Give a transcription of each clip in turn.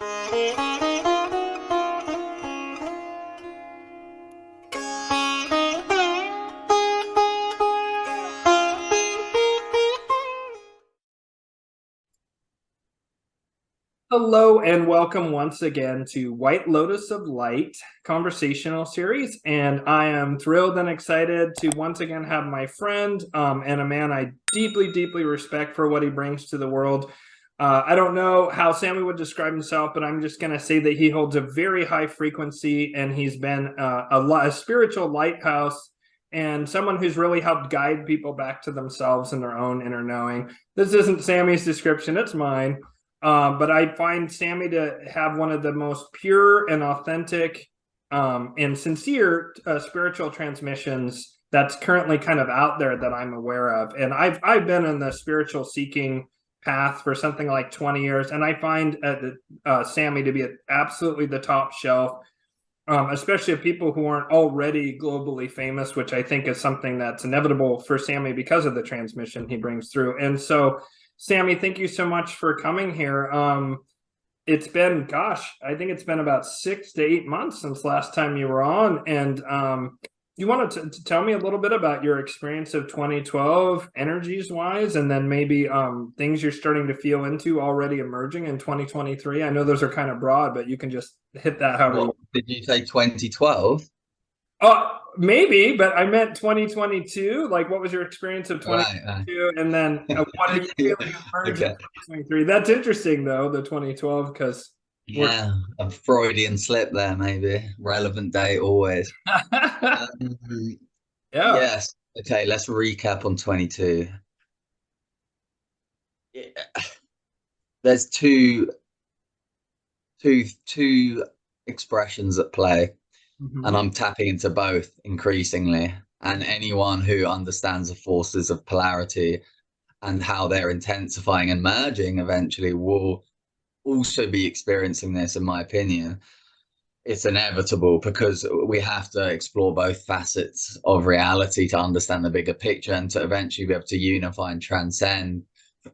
Hello and welcome once again to White Lotus of Light conversational series. And I am thrilled and excited to once again have my friend and a man I deeply, deeply respect for what he brings to the world. I don't know how Sami would describe himself, but I'm just going to say that he holds a very high frequency and he's been a spiritual lighthouse and someone who's really helped guide people back to themselves and their own inner knowing. This isn't Sami's description, it's mine. But I find Sami to have one of the most pure and authentic and sincere spiritual transmissions that's currently kind of out there that I'm aware of. And I've been in the spiritual seeking path for something like 20 years, and I find Sami to be absolutely the top shelf, especially of people who aren't already globally famous, which I think is something that's inevitable for Sami because of the transmission he brings through. And so Sami, thank you so much for coming here. It's been, gosh, I think it's been about 6 to 8 months since last time you were on. And you wanted to tell me a little bit about your experience of 2012 energies-wise, and then maybe things you're starting to feel into already emerging in 2023. I know those are kind of broad, but you can just hit that however you want. Did you say 2012? Maybe, but I meant 2022. Like, what was your experience of 2022? Right. And then what are you feeling in 2023? That's interesting, though, the 2012, because yeah, a Freudian slip there, maybe. Relevant date always. Yeah. Yes. Okay, let's recap on 22. Yeah. There's two expressions at play. And I'm tapping into both increasingly. And anyone who understands the forces of polarity and how they're intensifying and merging eventually will also be experiencing this, in my opinion. It's inevitable because we have to explore both facets of reality to understand the bigger picture and to eventually be able to unify and transcend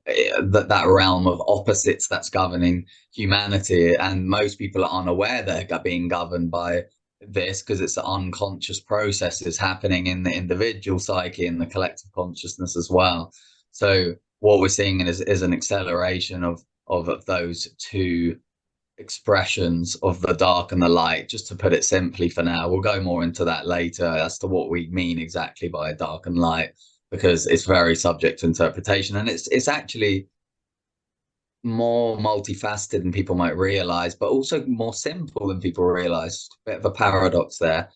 that realm of opposites that's governing humanity. And most people are unaware they're being governed by this because it's the unconscious processes happening in the individual psyche and the collective consciousness as well. So what we're seeing is an acceleration of those two expressions of the dark and the light, just to put it simply for now. We'll go more into that later as to what we mean exactly by dark and light, because it's very subject to interpretation, and it's actually more multifaceted than people might realize, but also more simple than people realize. A bit of a paradox there,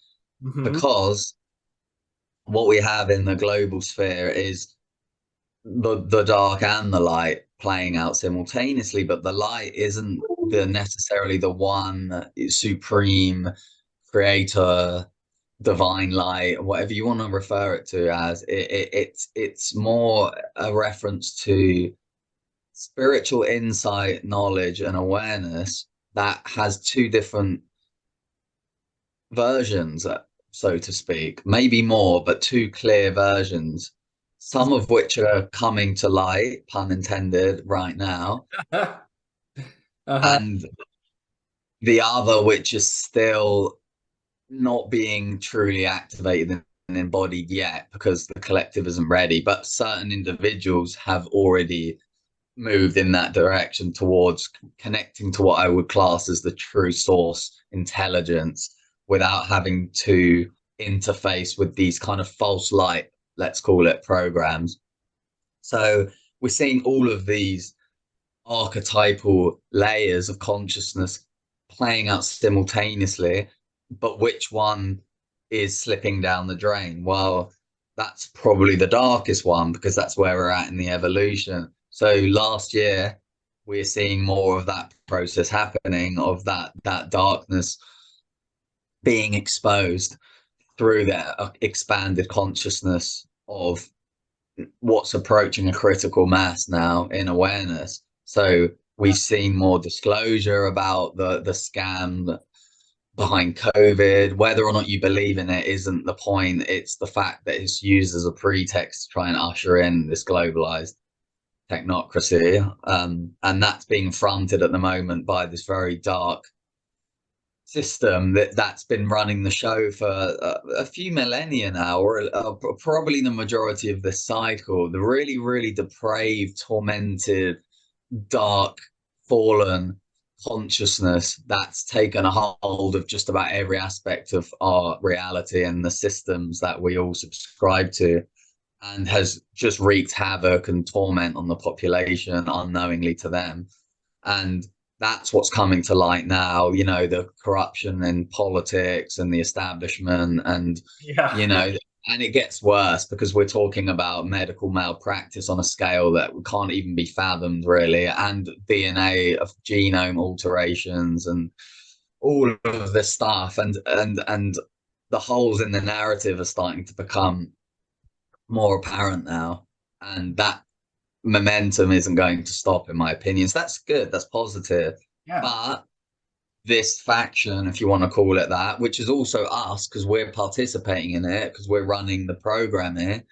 because what we have in the global sphere is the dark and the light playing out simultaneously, but the light isn't necessarily the one supreme creator, divine light, whatever you want to refer it to as. It's more a reference to spiritual insight, knowledge, and awareness that has two different versions, so to speak, maybe more, but two clear versions, some of which are coming to light, pun intended, right now, and the other which is still not being truly activated and embodied yet because the collective isn't ready, but certain individuals have already moved in that direction towards connecting to what I would class as the true source intelligence without having to interface with these kind of false light, let's call it, programs. So we're seeing all of these archetypal layers of consciousness playing out simultaneously, but which one is slipping down the drain? Well, that's probably the darkest one, because that's where we're at in the evolution. So last year, we're seeing more of that process happening, of that darkness being exposed through that expanded consciousness of what's approaching a critical mass now in awareness. So we've seen more disclosure about the scam behind COVID. Whether or not you believe in it isn't the point. It's the fact that it's used as a pretext to try and usher in this globalized technocracy, and that's being fronted at the moment by this very dark system that's been running the show for a few millennia now, or probably the majority of this cycle. The really, really depraved, tormented, dark, fallen consciousness that's taken a hold of just about every aspect of our reality and the systems that we all subscribe to, and has just wreaked havoc and torment on the population unknowingly to them. And that's what's coming to light now, you know, the corruption in politics and the establishment, and you know, and it gets worse because we're talking about medical malpractice on a scale that can't even be fathomed, really, and DNA of genome alterations and all of this stuff, and the holes in the narrative are starting to become more apparent now, and that momentum isn't going to stop, in my opinion. So that's good, that's positive. But this faction, if you want to call it that, which is also us because we're participating in it, because we're running the program here,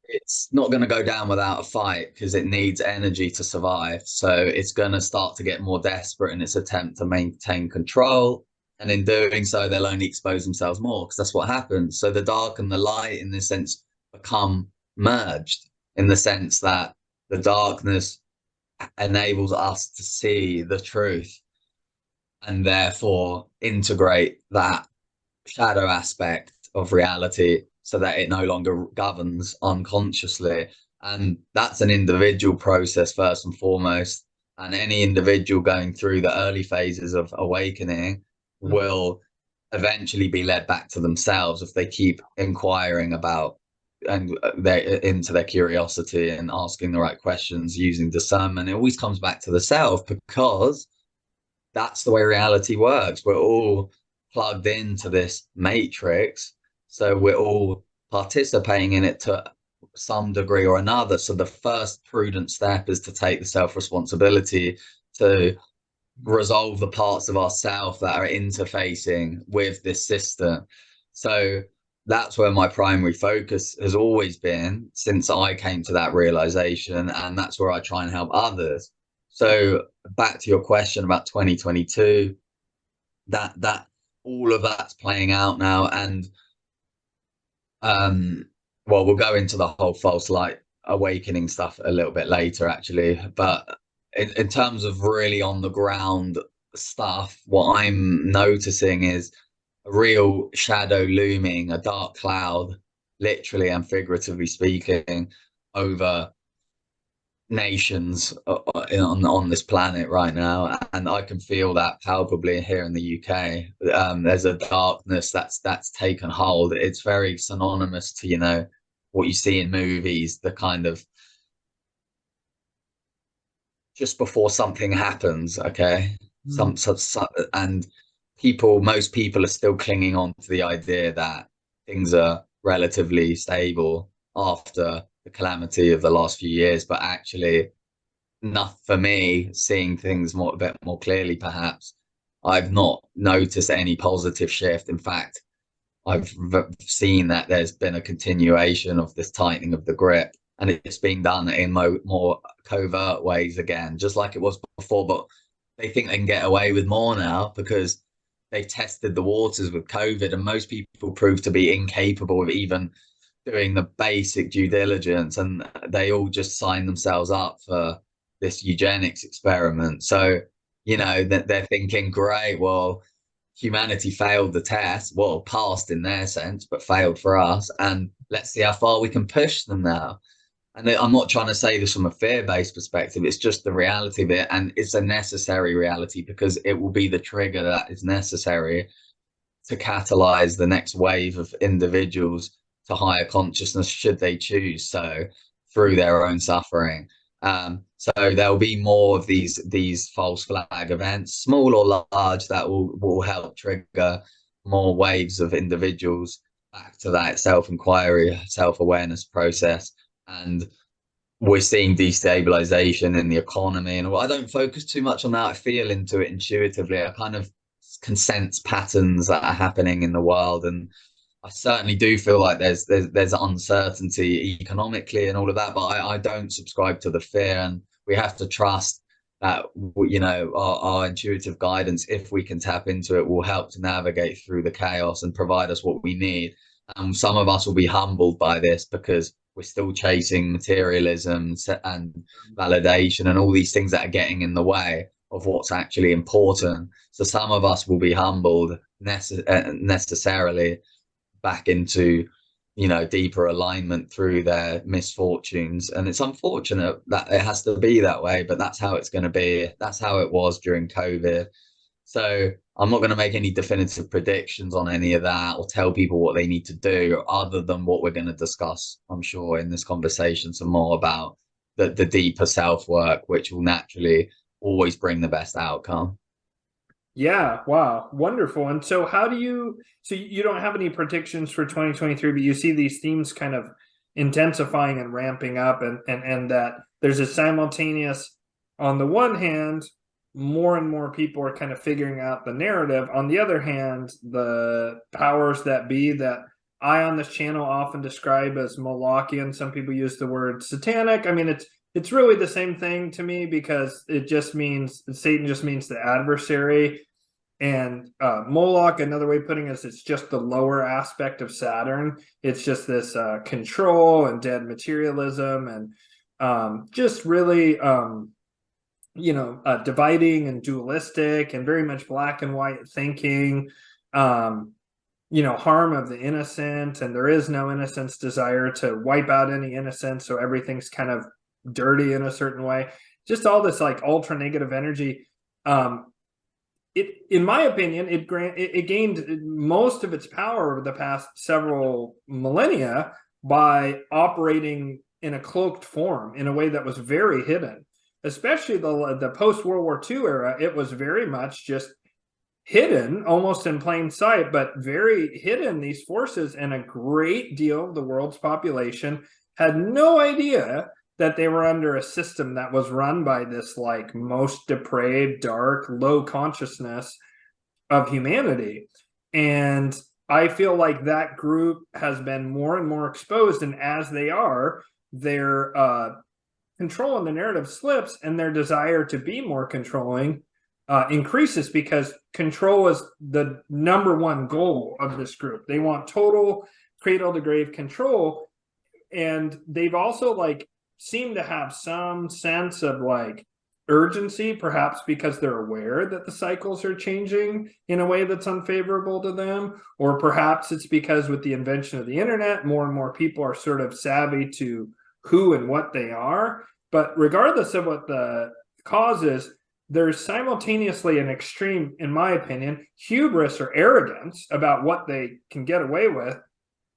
it's not going to go down without a fight, because it needs energy to survive. So it's going to start to get more desperate in its attempt to maintain control, and in doing so they'll only expose themselves more, because that's what happens. So the dark and the light, in this sense, become merged, in the sense that the darkness enables us to see the truth and therefore integrate that shadow aspect of reality so that it no longer governs unconsciously. And that's an individual process first and foremost, and any individual going through the early phases of awakening will eventually be led back to themselves if they keep inquiring about and into their curiosity and asking the right questions, using discernment. It always comes back to the self, because that's the way reality works. We're all plugged into this matrix, so we're all participating in it to some degree or another. So the first prudent step is to take the self-responsibility to resolve the parts of ourself that are interfacing with this system. So that's where my primary focus has always been since I came to that realization, and that's where I try and help others. So back to your question about 2022, that all of that's playing out now, and well, we'll go into the whole false light awakening stuff a little bit later, actually. But in terms of really on the ground stuff, what I'm noticing is a real shadow looming, a dark cloud, literally and figuratively speaking, over nations on this planet right now. And I can feel that palpably here in the UK. There's a darkness that's taken hold. It's very synonymous to, you know, what you see in movies, the kind of just before something happens, okay? And most people are still clinging on to the idea that things are relatively stable after the calamity of the last few years, but actually, not for me, seeing things a bit more clearly, perhaps, I've not noticed any positive shift. In fact, I've seen that there's been a continuation of this tightening of the grip, and it's being done in more covert ways again, just like it was before. But they think they can get away with more now because they've tested the waters with COVID, and most people prove to be incapable of even doing the basic due diligence, and they all just sign themselves up for this eugenics experiment. So, you know, that they're thinking, great, well, humanity failed the test, well, passed in their sense, but failed for us, and let's see how far we can push them now. And I'm not trying to say this from a fear-based perspective, it's just the reality of it, and it's a necessary reality, because it will be the trigger that is necessary to catalyze the next wave of individuals to higher consciousness, should they choose so, through their own suffering. So there'll be more of these false flag events, small or large, that will help trigger more waves of individuals back to that self-inquiry, self-awareness process. And we're seeing destabilization in the economy, and I don't focus too much on that. I feel into it intuitively. I kind of can sense patterns that are happening in the world, and I certainly do feel like there's uncertainty economically and all of that, but I don't subscribe to the fear, and we have to trust that, you know, our intuitive guidance, if we can tap into it, will help to navigate through the chaos and provide us what we need. And some of us will be humbled by this because we're still chasing materialism and validation and all these things that are getting in the way of what's actually important. So some of us will be humbled necessarily back into, you know, deeper alignment through their misfortunes. And it's unfortunate that it has to be that way, but that's how it's going to be. That's how it was during COVID. So I'm not going to make any definitive predictions on any of that or tell people what they need to do, other than what we're going to discuss, I'm sure, in this conversation, some more about the deeper self work, which will naturally always bring the best outcome. Yeah, wow, wonderful. And so how do you, so you don't have any predictions for 2023, but you see these themes kind of intensifying and ramping up, and that there's a simultaneous, on the one hand, more and more people are kind of figuring out the narrative. On the other hand, the powers that be, that I on this channel often describe as Molochian, some people use the word Satanic. I mean, it's really the same thing to me, because it just means, Satan just means the adversary. And Moloch, another way of putting it, is it's just the lower aspect of Saturn. It's just this control and dead materialism, and just really, you know, dividing and dualistic and very much black and white thinking, you know, harm of the innocent, and there is no innocence, desire to wipe out any innocence, so everything's kind of dirty in a certain way. Just all this like ultra negative energy. In my opinion, it gained most of its power over the past several millennia by operating in a cloaked form in a way that was very hidden. Especially the post-World War II era, it was very much just hidden, almost in plain sight, but very hidden, these forces, and a great deal of the world's population had no idea that they were under a system that was run by this like most depraved, dark, low consciousness of humanity. And I feel like that group has been more and more exposed, and as they are, their control in the narrative slips, and their desire to be more controlling increases, because control is the #1 goal of this group. They want total cradle to grave control, and they've also like seem to have some sense of like urgency, perhaps because they're aware that the cycles are changing in a way that's unfavorable to them, or perhaps it's because with the invention of the internet, more and more people are sort of savvy to who and what they are. But regardless of what the cause is, there's simultaneously an extreme, in my opinion, hubris or arrogance about what they can get away with,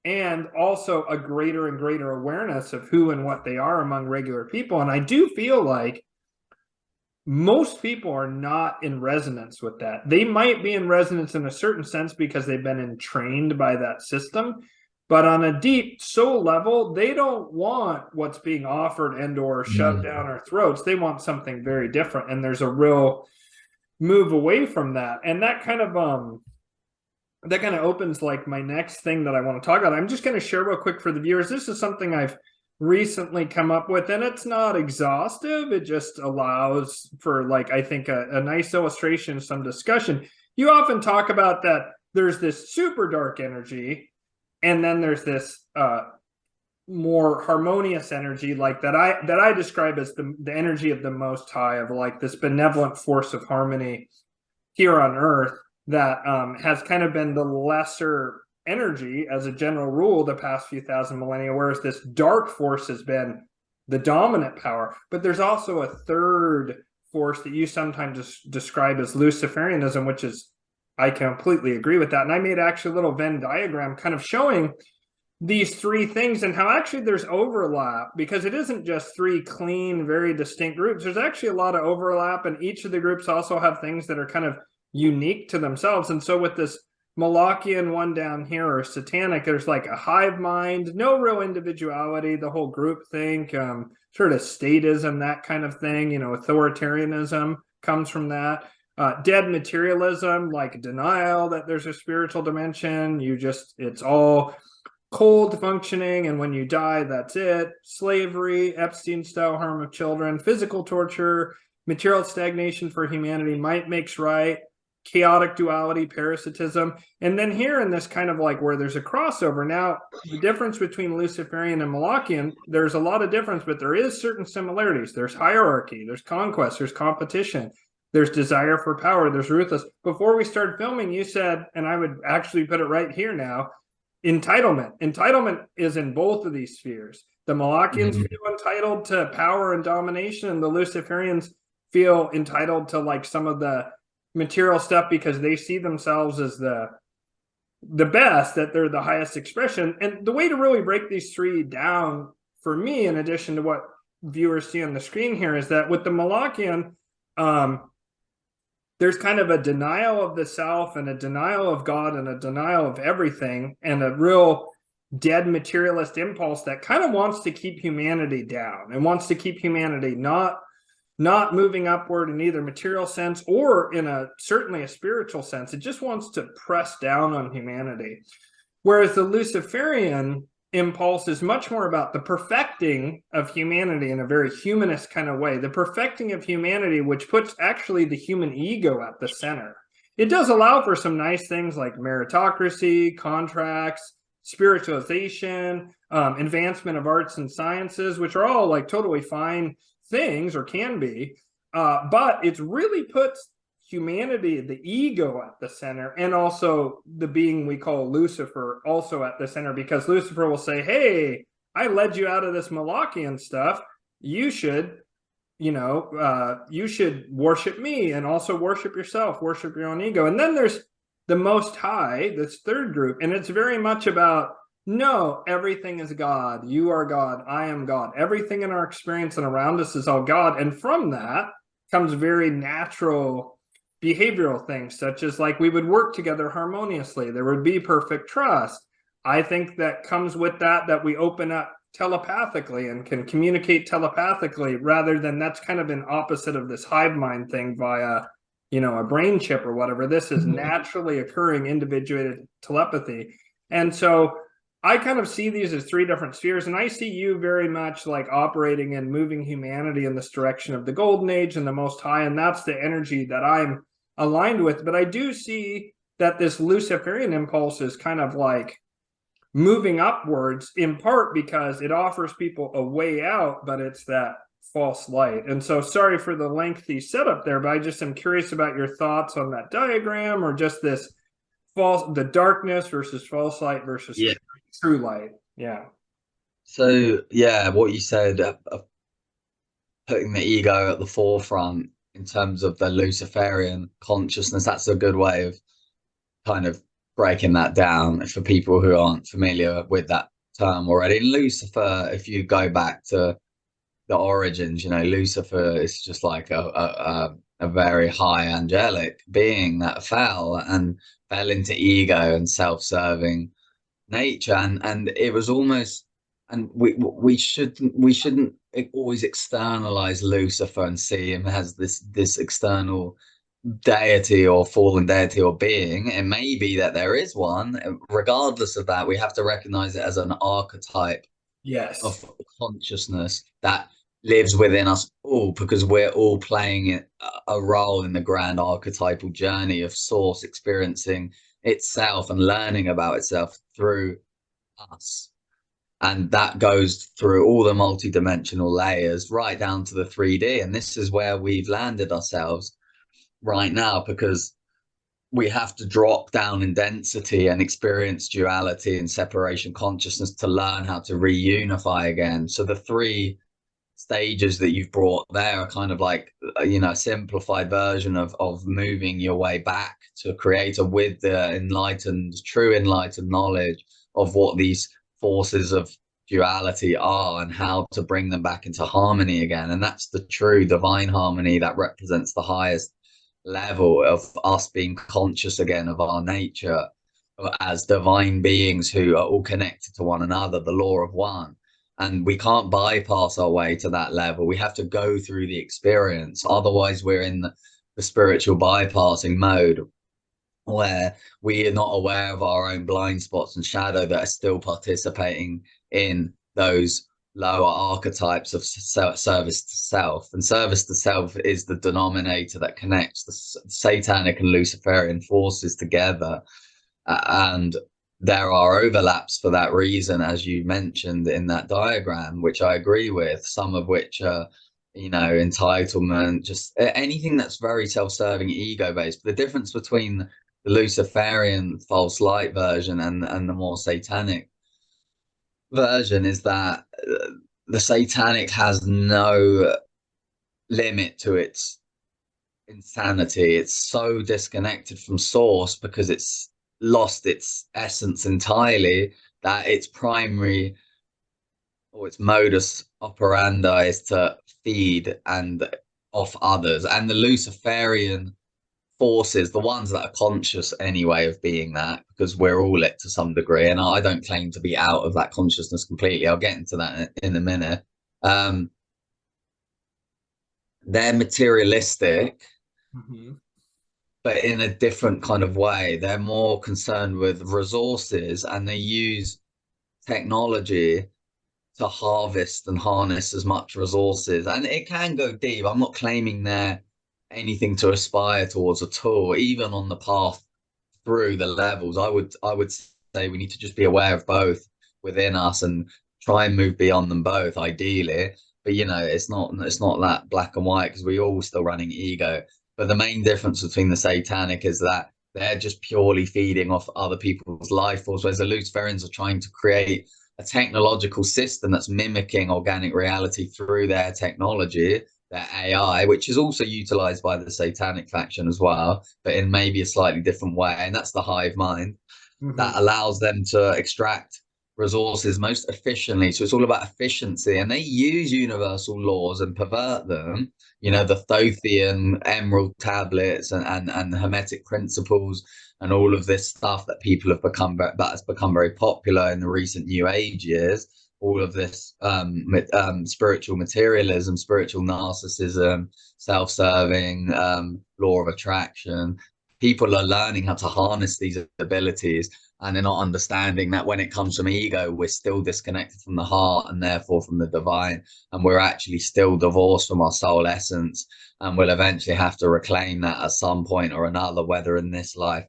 and also a greater and greater awareness of who and what they are among regular people. And I do feel like most people are not in resonance with that. They might be in resonance in a certain sense because they've been entrained by that system, but on a deep soul level, they don't want what's being offered and or shoved down our throats. They want something very different, and there's a real move away from that. And that kind of opens like my next thing that I want to talk about. I'm just going to share real quick for the viewers. This is something I've recently come up with, and it's not exhaustive. It just allows for like, I think a nice illustration, some discussion. You often talk about that there's this super dark energy, and then there's this more harmonious energy, like that I describe as the energy of the Most High, of like this benevolent force of harmony here on Earth, that has kind of been the lesser energy as a general rule the past few thousand millennia, whereas this dark force has been the dominant power. But there's also a third force that you sometimes describe as Luciferianism, which is, I completely agree with that. And I made actually a little Venn diagram kind of showing these three things and how actually there's overlap, because it isn't just three clean, very distinct groups. There's actually a lot of overlap, and each of the groups also have things that are kind of unique to themselves. And so with this Molochian one down here, or Satanic, there's like a hive mind, no real individuality, the whole group think, sort of statism, that kind of thing, you know, authoritarianism comes from that. Dead materialism, like denial that there's a spiritual dimension. It's all cold functioning, and when you die, that's it. Slavery, Epstein-style harm of children, physical torture, material stagnation for humanity, might makes right, chaotic duality, parasitism. And then here in this kind of like where there's a crossover, now the difference between Luciferian and Molochian, there's a lot of difference, but there is certain similarities. There's hierarchy, there's conquest, there's competition, there's desire for power, there's ruthless. Before we started filming, you said, and I would actually put it right here now, entitlement. Entitlement is in both of these spheres. The Molochians feel entitled to power and domination, and the Luciferians feel entitled to like some of the material stuff because they see themselves as the best, that they're the highest expression. And the way to really break these three down for me, in addition to what viewers see on the screen here, is that with the Molochian, there's kind of a denial of the self and a denial of God and a denial of everything, and a real dead materialist impulse that kind of wants to keep humanity down and wants to keep humanity not moving upward in either material sense or in certainly a spiritual sense. It just wants to press down on humanity. Whereas the Luciferian impulse is much more about the perfecting of humanity in a very humanist kind of way, the perfecting of humanity, which puts actually the human ego at the center. It does allow for some nice things like meritocracy, contracts, spiritualization, advancement of arts and sciences, which are all like totally fine things, or can be, but it really puts humanity, the ego, at the center, and also the being we call Lucifer also at the center, because Lucifer will say, hey, I led you out of this Molochian stuff, you should worship me and also worship yourself, worship your own ego. And then there's the Most High, this third group, and it's very much about, no, everything is God. You are God. I am God. Everything in our experience and around us is all God. And from that comes very natural behavioral things, such as like we would work together harmoniously. There would be perfect trust. I think that comes with that we open up telepathically and can communicate telepathically, rather than that's kind of an opposite of this hive mind thing via, a brain chip or whatever. This is naturally occurring individuated telepathy. And so I kind of see these as three different spheres, and I see you very much like operating and moving humanity in this direction of the Golden Age and the Most High, and that's the energy that I'm aligned with. But I do see that this Luciferian impulse is kind of like moving upwards, in part because it offers people a way out, but it's that false light. And so sorry for the lengthy setup there, but I just am curious about your thoughts on that diagram, or just this the darkness versus false light versus true light. Yeah. So what you said, putting the ego at the forefront in terms of the Luciferian consciousness, that's a good way of kind of breaking that down for people who aren't familiar with that term already. And Lucifer, if you go back to the origins, Lucifer is just like a very high angelic being that fell into ego and self-serving nature, and it was almost, and we shouldn't always externalize Lucifer and see him as this external deity or fallen deity or being. It may be that there is one. Regardless of that, we have to recognize it as an archetype of consciousness that lives within us all, because we're all playing a role in the grand archetypal journey of source experiencing itself and learning about itself through us. And that goes through all the multidimensional layers right down to the 3D. And this is where we've landed ourselves right now, because we have to drop down in density and experience duality and separation consciousness to learn how to reunify again. So the three stages that you've brought there are kind of like, a simplified version of moving your way back to creator with the true enlightened knowledge of what these forces of duality are and how to bring them back into harmony again. And that's the true divine harmony that represents the highest level of us being conscious again of our nature as divine beings who are all connected to one another, the law of one. And we can't bypass our way to that level. We have to go through the experience. Otherwise, we're in the spiritual bypassing mode, where we are not aware of our own blind spots and shadow that are still participating in those lower archetypes of service to self. And service to self is the denominator that connects the Satanic and Luciferian forces together. And there are overlaps for that reason, as you mentioned in that diagram, which I agree with, some of which are, you know, entitlement, just anything that's very self-serving, ego-based. The difference between the Luciferian false light version and the more satanic version is that the satanic has no limit to its insanity. It's so disconnected from source because it's lost its essence entirely, that its primary or its modus operandi is to feed and off others. And the Luciferian forces, the ones that are conscious anyway of being that, because we're all it to some degree, and I don't claim to be out of that consciousness completely, I'll get into that in a minute. They're materialistic, but in a different kind of way. They're more concerned with resources, and they use technology to harvest and harness as much resources. And it can go deep. I'm not claiming they're anything to aspire towards at all, even on the path through the levels. I would say we need to just be aware of both within us and try and move beyond them both, ideally. But you know, it's not that black and white, because we're all still running ego. But the main difference between the Satanic is that they're just purely feeding off other people's life force, whereas the Luciferians are trying to create a technological system that's mimicking organic reality through their technology, their AI, which is also utilized by the Satanic faction as well, but in maybe a slightly different way. And that's the hive mind that allows them to extract resources most efficiently. So it's all about efficiency, and they use universal laws and pervert them, you know, the Thothian emerald tablets and hermetic principles and all of this stuff that people have become, that has become very popular in the recent new age years. All of this spiritual materialism, spiritual narcissism, self-serving, law of attraction. People are learning how to harness these abilities, and they're not understanding that when it comes from ego, we're still disconnected from the heart and therefore from the divine, and we're actually still divorced from our soul essence, and we'll eventually have to reclaim that at some point or another, whether in this life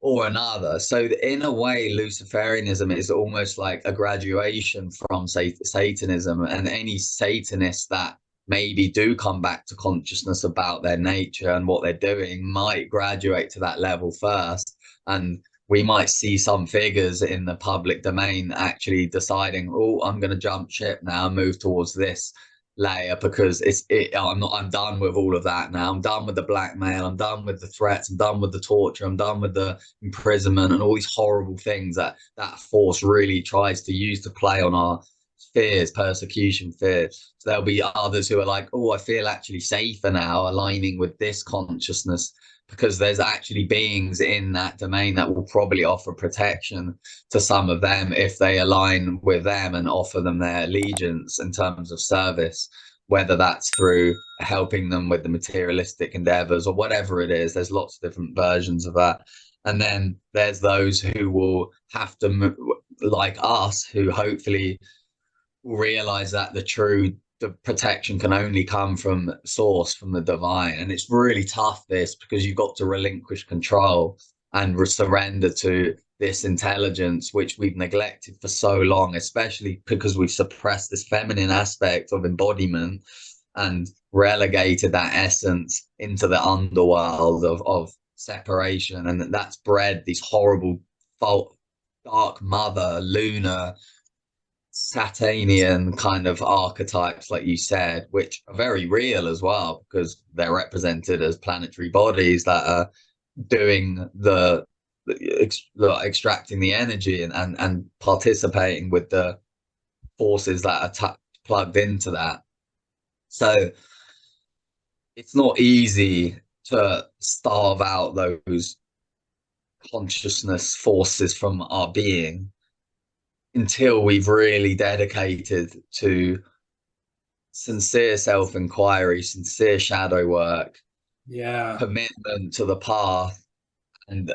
or another. So in a way, Luciferianism is almost like a graduation from Satanism, and any Satanists that maybe do come back to consciousness about their nature and what they're doing might graduate to that level first, and we might see some figures in the public domain actually deciding, oh, I'm going to jump ship now and move towards this layer, because I'm done with all of that now. I'm done with the blackmail, I'm done with the threats, I'm done with the torture, I'm done with the imprisonment and all these horrible things that force really tries to use to play on our fears, persecution fears. So there'll be others who are like, oh, I feel actually safer now aligning with this consciousness, because there's actually beings in that domain that will probably offer protection to some of them if they align with them and offer them their allegiance in terms of service, whether that's through helping them with the materialistic endeavors or whatever it is. There's lots of different versions of that. And then there's those who will have to, like us, who hopefully will realize that the protection can only come from source, from the divine. And it's really tough, this, because you've got to relinquish control and surrender to this intelligence, which we've neglected for so long, especially because we've suppressed this feminine aspect of embodiment and relegated that essence into the underworld of separation. And that's bred these horrible dark mother, lunar, Satanian kind of archetypes, like you said, which are very real as well, because they're represented as planetary bodies that are doing the extracting the energy and participating with the forces that are plugged into that. So it's not easy to starve out those consciousness forces from our being until we've really dedicated to sincere self-inquiry, sincere shadow work, Yeah. commitment to the path, and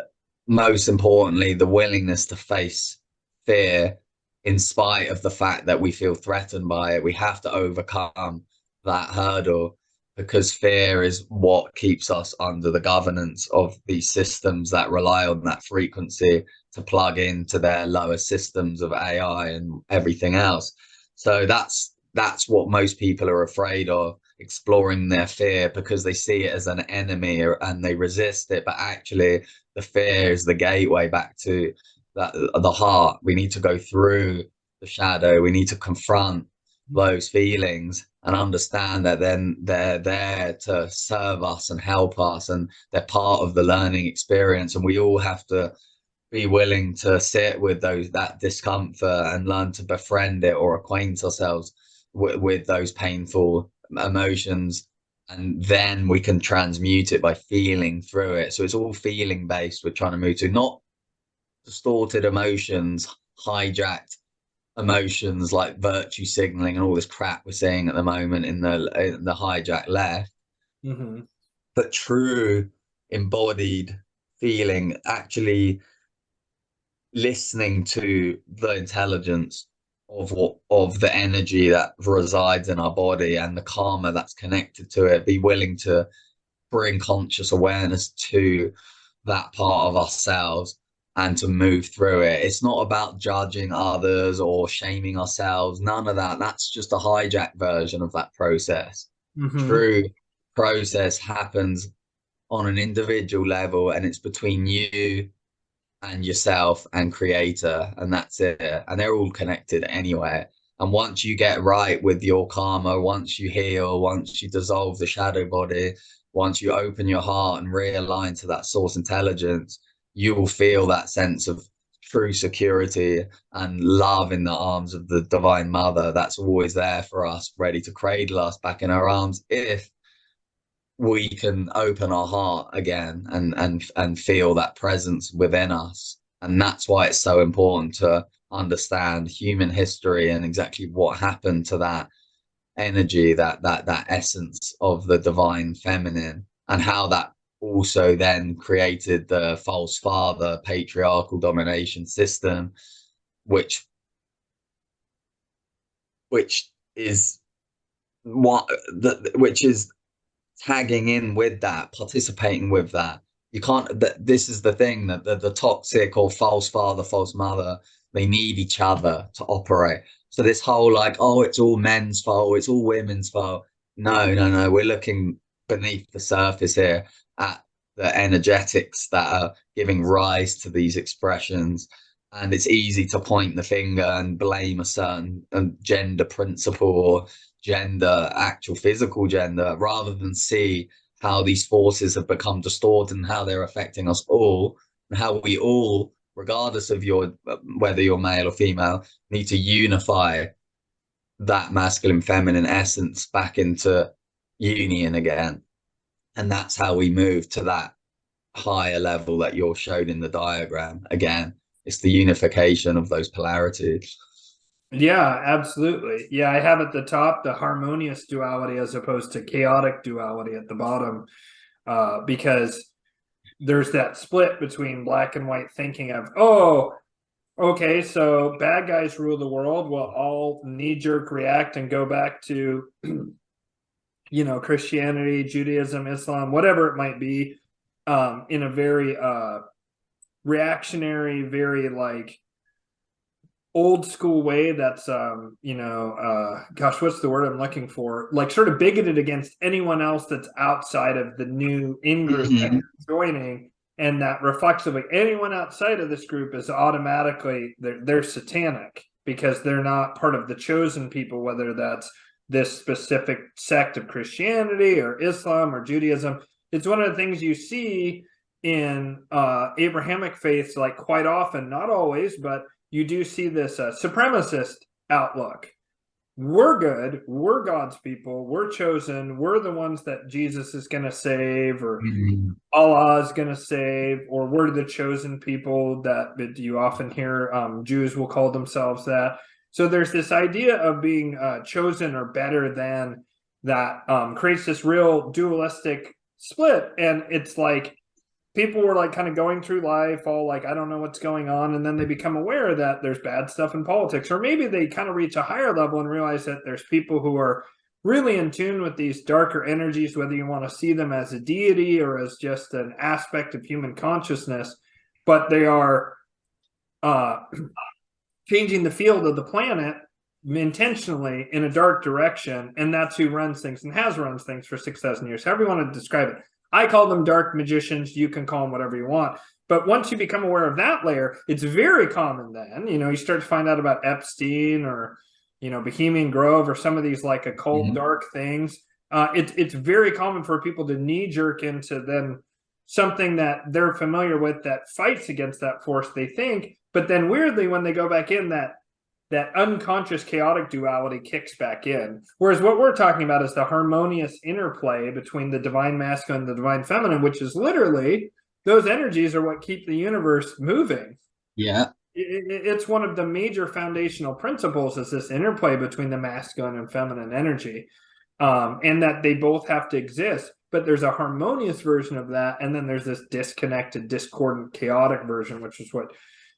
most importantly, the willingness to face fear in spite of the fact that we feel threatened by it. We have to overcome that hurdle, because fear is what keeps us under the governance of these systems that rely on that frequency to plug into their lower systems of AI and everything else. So that's what most people are afraid of, exploring their fear, because they see it as an enemy and they resist it. But actually, the fear is the gateway back to the heart. We need to go through the shadow. We need to confront those feelings and understand that then they're there to serve us and help us, and they're part of the learning experience. And we all have to be willing to sit with that discomfort and learn to befriend it or acquaint ourselves with those painful emotions, and then we can transmute it by feeling through it. So it's all feeling based. We're trying to move to, not distorted emotions, hijacked emotions like virtue signaling and all this crap we're seeing at the moment in the hijack left. Mm-hmm. But true embodied feeling, actually listening to the intelligence of the energy that resides in our body and the karma that's connected to it. Be willing to bring conscious awareness to that part of ourselves and to move through it. It's not about judging others or shaming ourselves. None of that. That's just a hijack version of that process. Mm-hmm. True process happens on an individual level, and it's between you and yourself and creator, and that's it. And they're all connected anyway. And once you get right with your karma, once you heal, once you dissolve the shadow body, once you open your heart and realign to that source intelligence, you will feel that sense of true security and love in the arms of the Divine Mother that's always there for us, ready to cradle us back in her arms if we can open our heart again and feel that presence within us. And that's why it's so important to understand human history and exactly what happened to that energy, that essence of the divine feminine, and how that also then created the false father patriarchal domination system, which is which is tagging in with that, participating with that. You can't, this is the thing, that the toxic or false father, false mother, they need each other to operate. So this whole like, oh, it's all men's fault, it's all women's fault. No. We're looking beneath the surface here at the energetics that are giving rise to these expressions. And it's easy to point the finger and blame a certain gender principle or gender, actual physical gender, rather than see how these forces have become distorted and how they're affecting us all, and how we all, regardless of your whether you're male or female, need to unify that masculine feminine essence back into union again. And that's how we move to that higher level that you're shown in the diagram. Again, it's the unification of those polarities. Yeah, absolutely. Yeah, I have at the top the harmonious duality as opposed to chaotic duality at the bottom, because there's that split between black and white thinking of, oh, okay, so bad guys rule the world. We'll all knee-jerk react and go back to, Christianity, Judaism, Islam, whatever it might be, in a very reactionary, very like old school way that's gosh, what's the word I'm looking for, like sort of bigoted against anyone else that's outside of the new in-group that you're joining, and that reflexively anyone outside of this group is automatically they're satanic because they're not part of the chosen people, whether that's this specific sect of Christianity or Islam or Judaism. It's one of the things you see in Abrahamic faiths, like quite often, not always, but you do see this supremacist outlook. We're good. We're God's people. We're chosen. We're the ones that Jesus is going to save, or Allah is going to save, or we're the chosen people that you often hear Jews will call themselves that. So there's this idea of being chosen or better than that creates this real dualistic split. And it's like people were like kind of going through life all like, I don't know what's going on. And then they become aware that there's bad stuff in politics, or maybe they kind of reach a higher level and realize that there's people who are really in tune with these darker energies, whether you want to see them as a deity or as just an aspect of human consciousness, but they are changing the field of the planet intentionally in a dark direction. And that's who runs things and has run things for 6,000 years, however you want to describe it. I call them dark magicians. You can call them whatever you want. But once you become aware of that layer, it's very common then, you start to find out about Epstein or, Bohemian Grove or some of these like occult dark things. It's very common for people to knee jerk into then something that they're familiar with that fights against that force they think. But then weirdly, when they go back in, that unconscious chaotic duality kicks back in. Whereas what we're talking about is the harmonious interplay between the divine masculine and the divine feminine, which is literally, those energies are what keep the universe moving. Yeah. It's one of the major foundational principles, is this interplay between the masculine and feminine energy, and that they both have to exist. But there's a harmonious version of that, and then there's this disconnected, discordant, chaotic version, which is what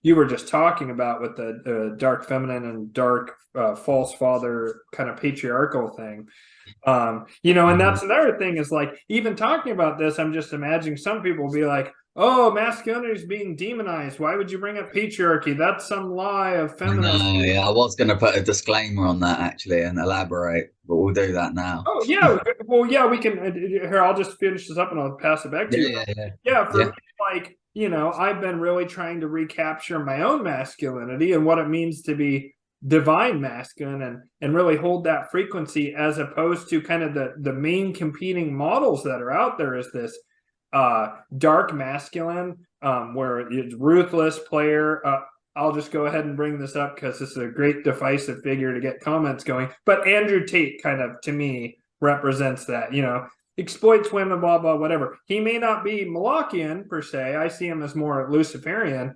you were just talking about with the dark feminine and dark false father kind of patriarchal thing. And that's another thing, is like, even talking about this, I'm just imagining some people will be like, oh, masculinity is being demonized. Why would you bring up patriarchy? That's some lie of feminism. No, yeah, I was going to put a disclaimer on that actually and elaborate, but we'll do that now. Oh, yeah. Well, yeah, we can. Here, I'll just finish this up and I'll pass it back to you. Yeah, for me, like, I've been really trying to recapture my own masculinity and what it means to be divine masculine, and really hold that frequency, as opposed to kind of the main competing models that are out there, is this dark masculine, where it's ruthless player. I'll just go ahead and bring this up because this is a great divisive figure to get comments going. But Andrew Tate kind of, to me, represents that, exploits women, blah, blah, whatever. He may not be Molochian per se. I see him as more Luciferian,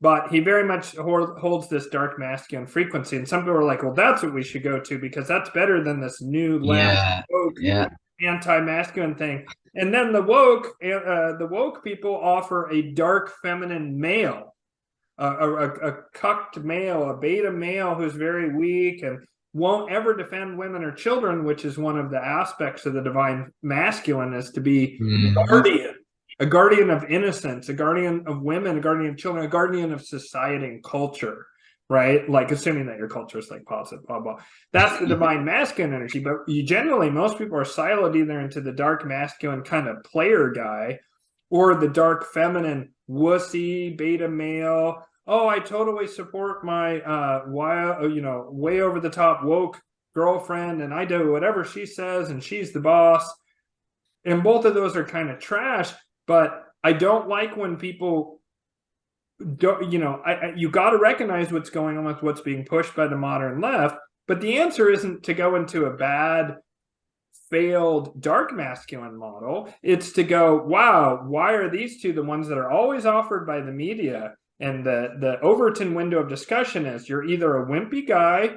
but he very much holds this dark masculine frequency. And some people are like, well, that's what we should go to, because that's better than this new woke anti-masculine thing. And then the woke people offer a dark feminine male, a cucked male, a beta male who's very weak and won't ever defend women or children, which is one of the aspects of the divine masculine, is to be a guardian of innocence, a guardian of women, a guardian of children, a guardian of society and culture, right? Like, assuming that your culture is like positive, blah, blah. That's the divine masculine energy. But most people are siloed either into the dark masculine kind of player guy, or the dark feminine wussy beta male. Oh, I totally support my way over the top woke girlfriend, and I do whatever she says, and she's the boss. And both of those are kind of trash. But I don't like when people don't, you got to recognize what's going on with what's being pushed by the modern left. But the answer isn't to go into a bad, failed dark masculine model. It's to go, wow, why are these two the ones that are always offered by the media? And the Overton window of discussion is, you're either a wimpy guy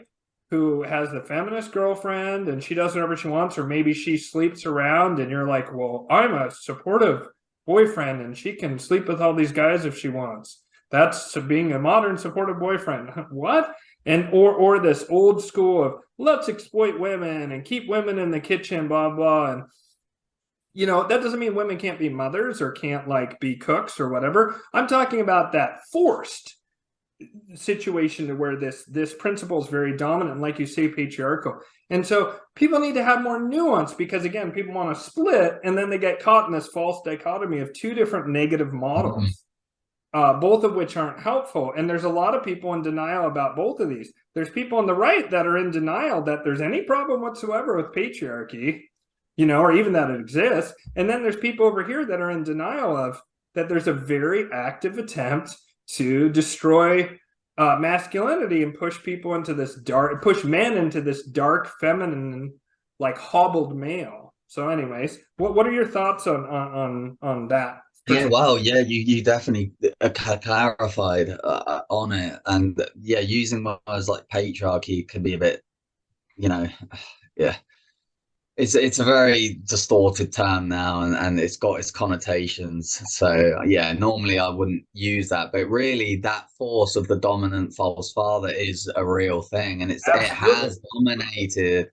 who has the feminist girlfriend and she does whatever she wants, or maybe she sleeps around and you're like, well, I'm a supportive boyfriend and she can sleep with all these guys if she wants. That's being a modern supportive boyfriend. What? And or this old school of, let's exploit women and keep women in the kitchen, blah, blah. And that doesn't mean women can't be mothers or can't like be cooks or whatever. I'm talking about that forced situation to where this principle is very dominant, like you say, patriarchal. And so people need to have more nuance, because again, people want to split and then they get caught in this false dichotomy of two different negative models, both of which aren't helpful. And there's a lot of people in denial about both of these. There's people on the right that are in denial that there's any problem whatsoever with patriarchy, or even that it exists. And then there's people over here that are in denial of that there's a very active attempt to destroy masculinity and push people into this push men into this dark feminine, like hobbled male. So anyways, what are your thoughts on that? Yeah, well, yeah, you definitely clarified on it. And yeah, using words like patriarchy can be a bit, yeah. It's a very distorted term now, and it's got its connotations. So yeah, normally I wouldn't use that, but really that force of the dominant false father is a real thing, and it Absolutely. has dominated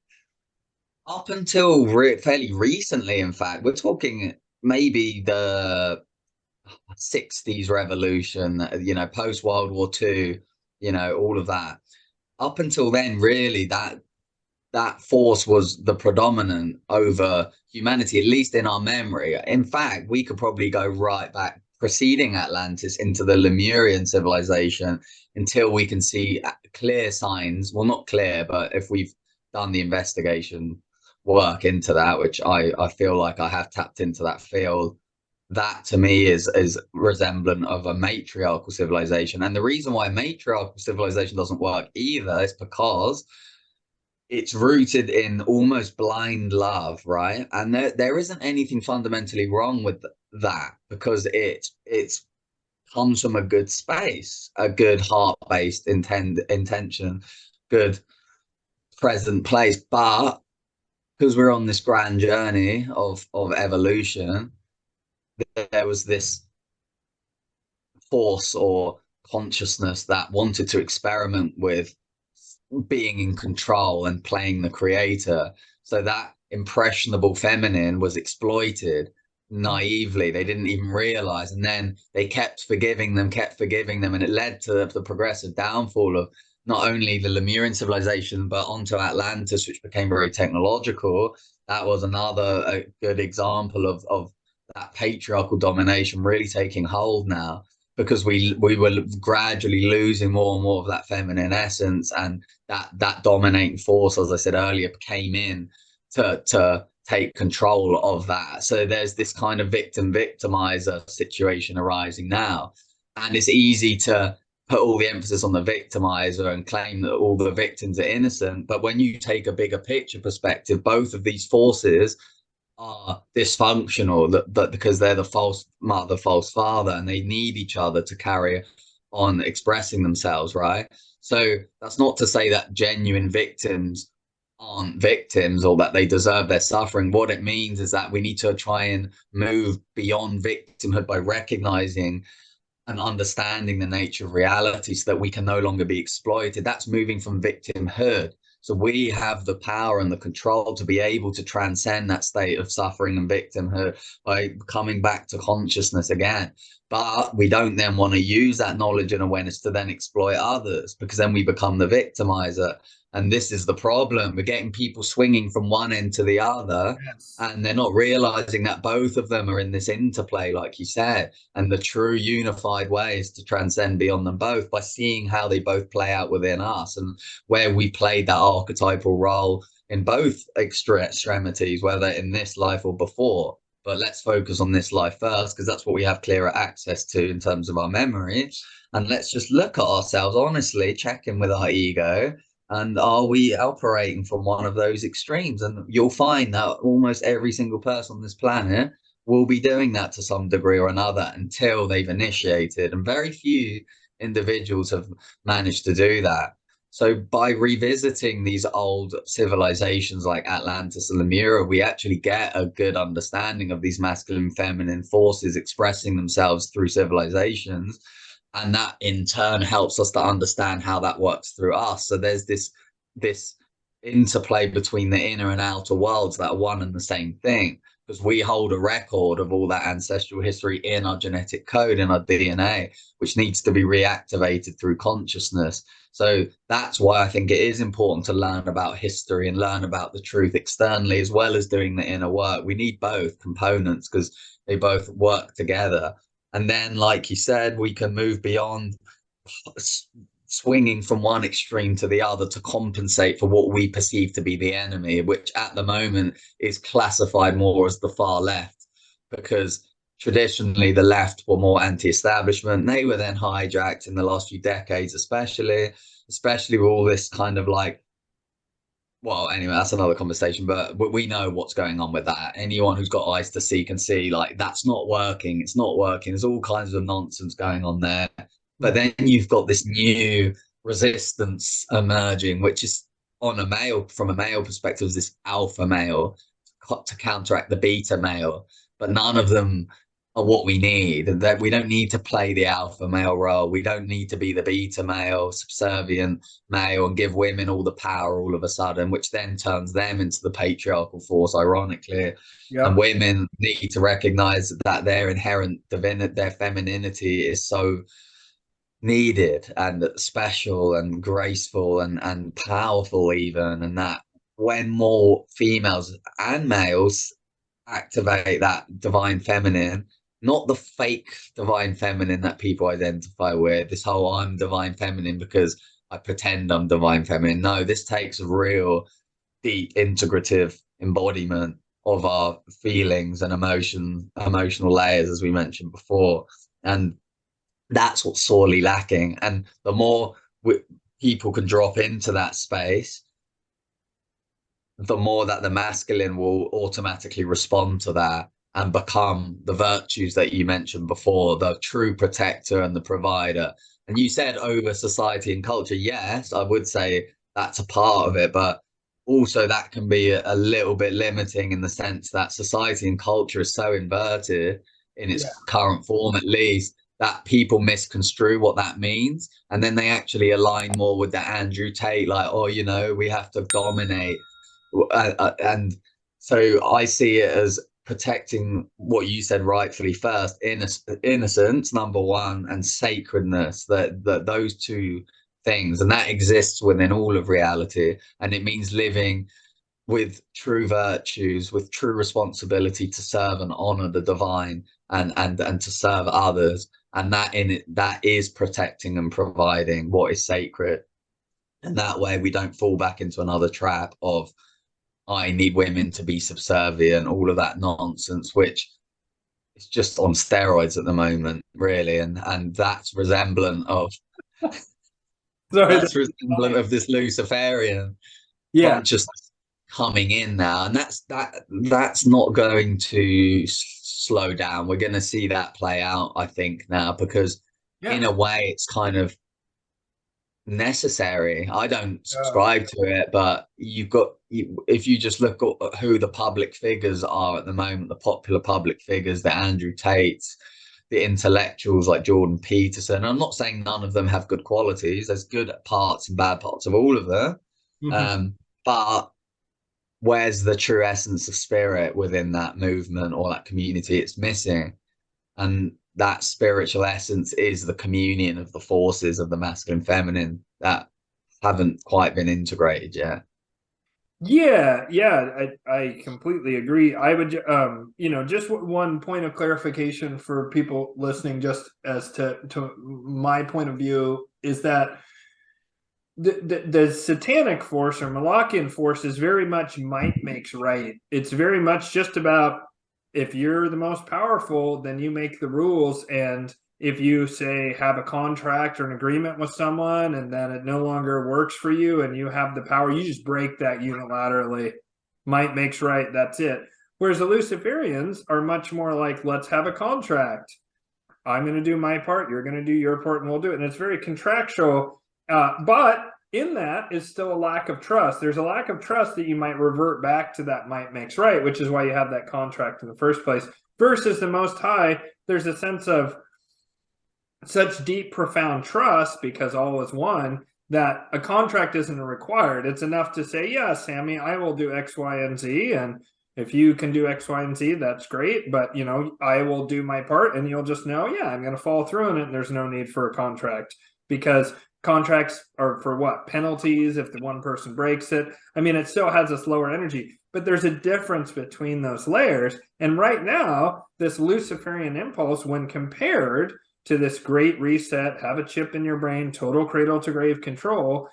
up until fairly recently. In fact, we're talking maybe the 60s revolution, post World War II, all of that. Up until then, really, that force was the predominant over humanity, at least in our memory. In fact, we could probably go right back preceding Atlantis into the Lemurian civilization until we can see clear signs. Well, not clear, but if we've done the investigation work into that, which I feel like I have tapped into that field, that to me is resemblant of a matriarchal civilization. And the reason why matriarchal civilization doesn't work either is because it's rooted in almost blind love, right? And there isn't anything fundamentally wrong with that, because it's comes from a good space, a good heart-based intention, good present place. But because we're on this grand journey of evolution, there was this force or consciousness that wanted to experiment with being in control and playing the creator. So that impressionable feminine was exploited naively. They didn't even realize. And then they kept forgiving them, and it led to the progressive downfall of not only the Lemurian civilization, but onto Atlantis, which became very technological. That was another a good example of that patriarchal domination really taking hold now, because we were gradually losing more and more of that feminine essence, and that dominating force, as I said earlier, came in to take control of that. So there's this kind of victimizer situation arising now, and it's easy to put all the emphasis on the victimizer and claim that all the victims are innocent. But when you take a bigger picture perspective, both of these forces are dysfunctional, that because they're the false mother, false father, and they need each other to carry on expressing themselves, right? So that's not to say that genuine victims aren't victims or that they deserve their suffering. What it means is that we need to try and move beyond victimhood by recognizing and understanding the nature of reality so that we can no longer be exploited. That's moving from victimhood. So we have the power and the control to be able to transcend that state of suffering and victimhood by coming back to consciousness again. But we don't then want to use that knowledge and awareness to then exploit others, because then we become the victimizer. And this is the problem. We're getting people swinging from one end to the other, Yes. and they're not realizing that both of them are in this interplay, like you said. And the true unified way is to transcend beyond them both by seeing how they both play out within us, and where we played that archetypal role in both extremities, whether in this life or before. But let's focus on this life first, because that's what we have clearer access to in terms of our memory. And let's just look at ourselves honestly, check in with our ego, and are we operating from one of those extremes? And you'll find that almost every single person on this planet will be doing that to some degree or another until they've initiated. And very few individuals have managed to do that. So by revisiting these old civilizations like Atlantis and Lemuria, we actually get a good understanding of these masculine and feminine forces expressing themselves through civilizations. And that in turn helps us to understand how that works through us. So there's this interplay between the inner and outer worlds that are one and the same thing, because we hold a record of all that ancestral history in our genetic code, in our DNA, which needs to be reactivated through consciousness. So that's why I think it is important to learn about history and learn about the truth externally, as well as doing the inner work. We need both components because they both work together. And then, like you said, we can move beyond swinging from one extreme to the other to compensate for what we perceive to be the enemy, which at the moment is classified more as the far left, because traditionally the left were more anti-establishment. They were then hijacked in the last few decades, especially with all this kind of like, well, anyway, that's another conversation, but we know what's going on with that. Anyone who's got eyes to see can see, like, that's not working. It's not working. There's all kinds of nonsense going on there. But then you've got this new resistance emerging, which is from a male perspective, is this alpha male, to counteract the beta male, but none of them are what we need. And that we don't need to play the alpha male role. We don't need to be the beta male, subservient male, and give women all the power all of a sudden, which then turns them into the patriarchal force, ironically. Yep. And women need to recognize that their inherent divinity, their femininity is so needed and special and graceful and powerful even, and that when more females and males activate that divine feminine, not the fake divine feminine that people identify with, this whole I'm divine feminine because I pretend I'm divine feminine. No, this takes a real deep integrative embodiment of our feelings and emotional layers, as we mentioned before, and that's what's sorely lacking. And the more people can drop into that space, the more that the masculine will automatically respond to that and become the virtues that you mentioned before, the true protector and the provider. And you said over society and culture. Yes, I would say that's a part of it, but also that can be a little bit limiting in the sense that society and culture is so inverted in its current form, at least, that people misconstrue what that means, and then they actually align more with the Andrew Tate, like, oh, you know, we have to dominate. And so I see it as protecting what you said rightfully first, innocence, number one, and sacredness, that those two things, and that exists within all of reality. And it means living with true virtues, with true responsibility to serve and honor the divine, and to serve others. And that is protecting and providing what is sacred. And that way we don't fall back into another trap of, I need women to be subservient, all of that nonsense, which is just on steroids at the moment, really. And that's resemblant of that's resemblant of this Luciferian consciousness coming in now. And that's not going to slow down. We're going to see that play out, I think, now, because in a way it's kind of necessary. I don't subscribe to it, but if you just look at who the public figures are at the moment, the popular public figures, the Andrew Tates, the intellectuals like Jordan Peterson, I'm not saying none of them have good qualities. There's good parts and bad parts of all of them. But where's the true essence of spirit within that movement or that community? It's missing. And that spiritual essence is the communion of the forces of the masculine and feminine that haven't quite been integrated yet. I completely agree. I would just one point of clarification for people listening, just as to my point of view, is that the satanic force or Molochian force is very much might makes right. It's very much just about, if you're the most powerful, then you make the rules. And if you say have a contract or an agreement with someone and then it no longer works for you and you have the power, you just break that unilaterally. Might makes right. That's it. Whereas the Luciferians are much more like, let's have a contract. I'm going to do my part. You're going to do your part, and we'll do it. And it's very contractual. But in that is still a lack of trust. There's a lack of trust that you might revert back to that might makes right, which is why you have that contract in the first place. Versus the Most High, there's a sense of such deep, profound trust, because all is one, that a contract isn't required. It's enough to say, yeah, Sami, I will do X, Y, and Z. And if you can do X, Y, and Z, that's great. But, I will do my part, and you'll just know, yeah, I'm going to follow through on it. And there's no need for a contract, because contracts are for what? Penalties if the one person breaks it. I mean, it still has this lower energy, but there's a difference between those layers. And right now, this Luciferian impulse, when compared to this great reset, have a chip in your brain, total cradle to grave control,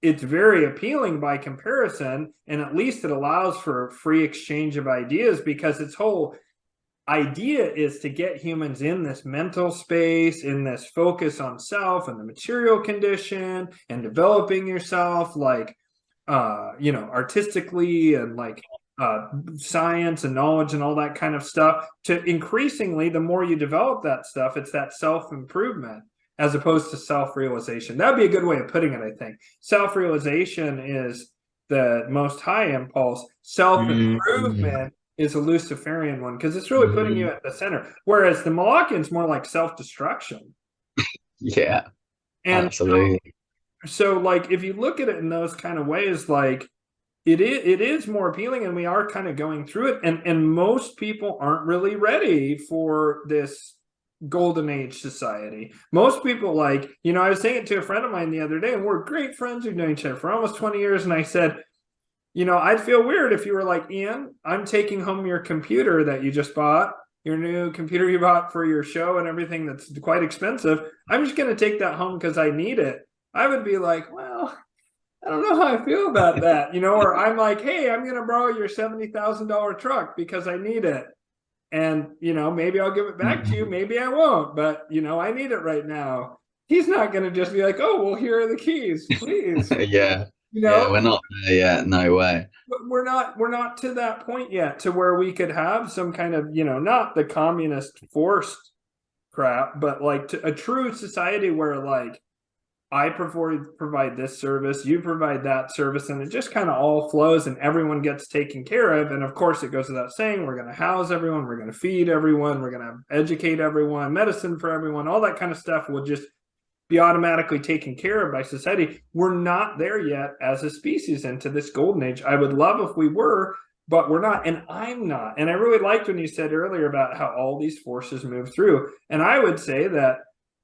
it's very appealing by comparison. And at least it allows for free exchange of ideas, because its whole idea is to get humans in this mental space, in this focus on self and the material condition, and developing yourself artistically, and science and knowledge and all that kind of stuff, to increasingly, the more you develop that stuff, it's that self-improvement as opposed to self-realization. That'd be a good way of putting it, I think. Self-realization the most high impulse, self-improvement, is a Luciferian one, because it's really putting you at the center. Whereas the Molochian's more like self-destruction. Yeah, and absolutely. so like if you look at it in those kind of ways, like it is more appealing, and we are kind of going through it, and most people aren't really ready for this golden age society. Most people, like, you know, I was saying it to a friend of mine the other day, and we're great friends, we've known each other for almost 20 years, and I said, you know, I'd feel weird if you were like, Ian, I'm taking home your computer that you just bought, your new computer you bought for your show and everything that's quite expensive. I'm just going to take that home because I need it. I would be like, well, I don't know how I feel about that, you know, or I'm like, hey, I'm going to borrow your $70,000 truck because I need it. And, you know, maybe I'll give it back to you. Maybe I won't, but, you know, I need it right now. He's not going to just be like, oh, well, here are the keys, please. Yeah. You know, yeah, we're not there yet. No way. But we're not to that point yet to where we could have some kind of, you know, not the communist forced crap, but like a true society where like I provide this service, you provide that service, and it just kind of all flows and everyone gets taken care of. And of course, it goes without saying, we're going to house everyone, we're going to feed everyone, we're going to educate everyone, medicine for everyone, all that kind of stuff will just be automatically taken care of by society. We're not there yet as a species into this golden age. I would love if we were, but we're not, and I'm not. And I really liked when you said earlier about how all these forces move through. And I would say that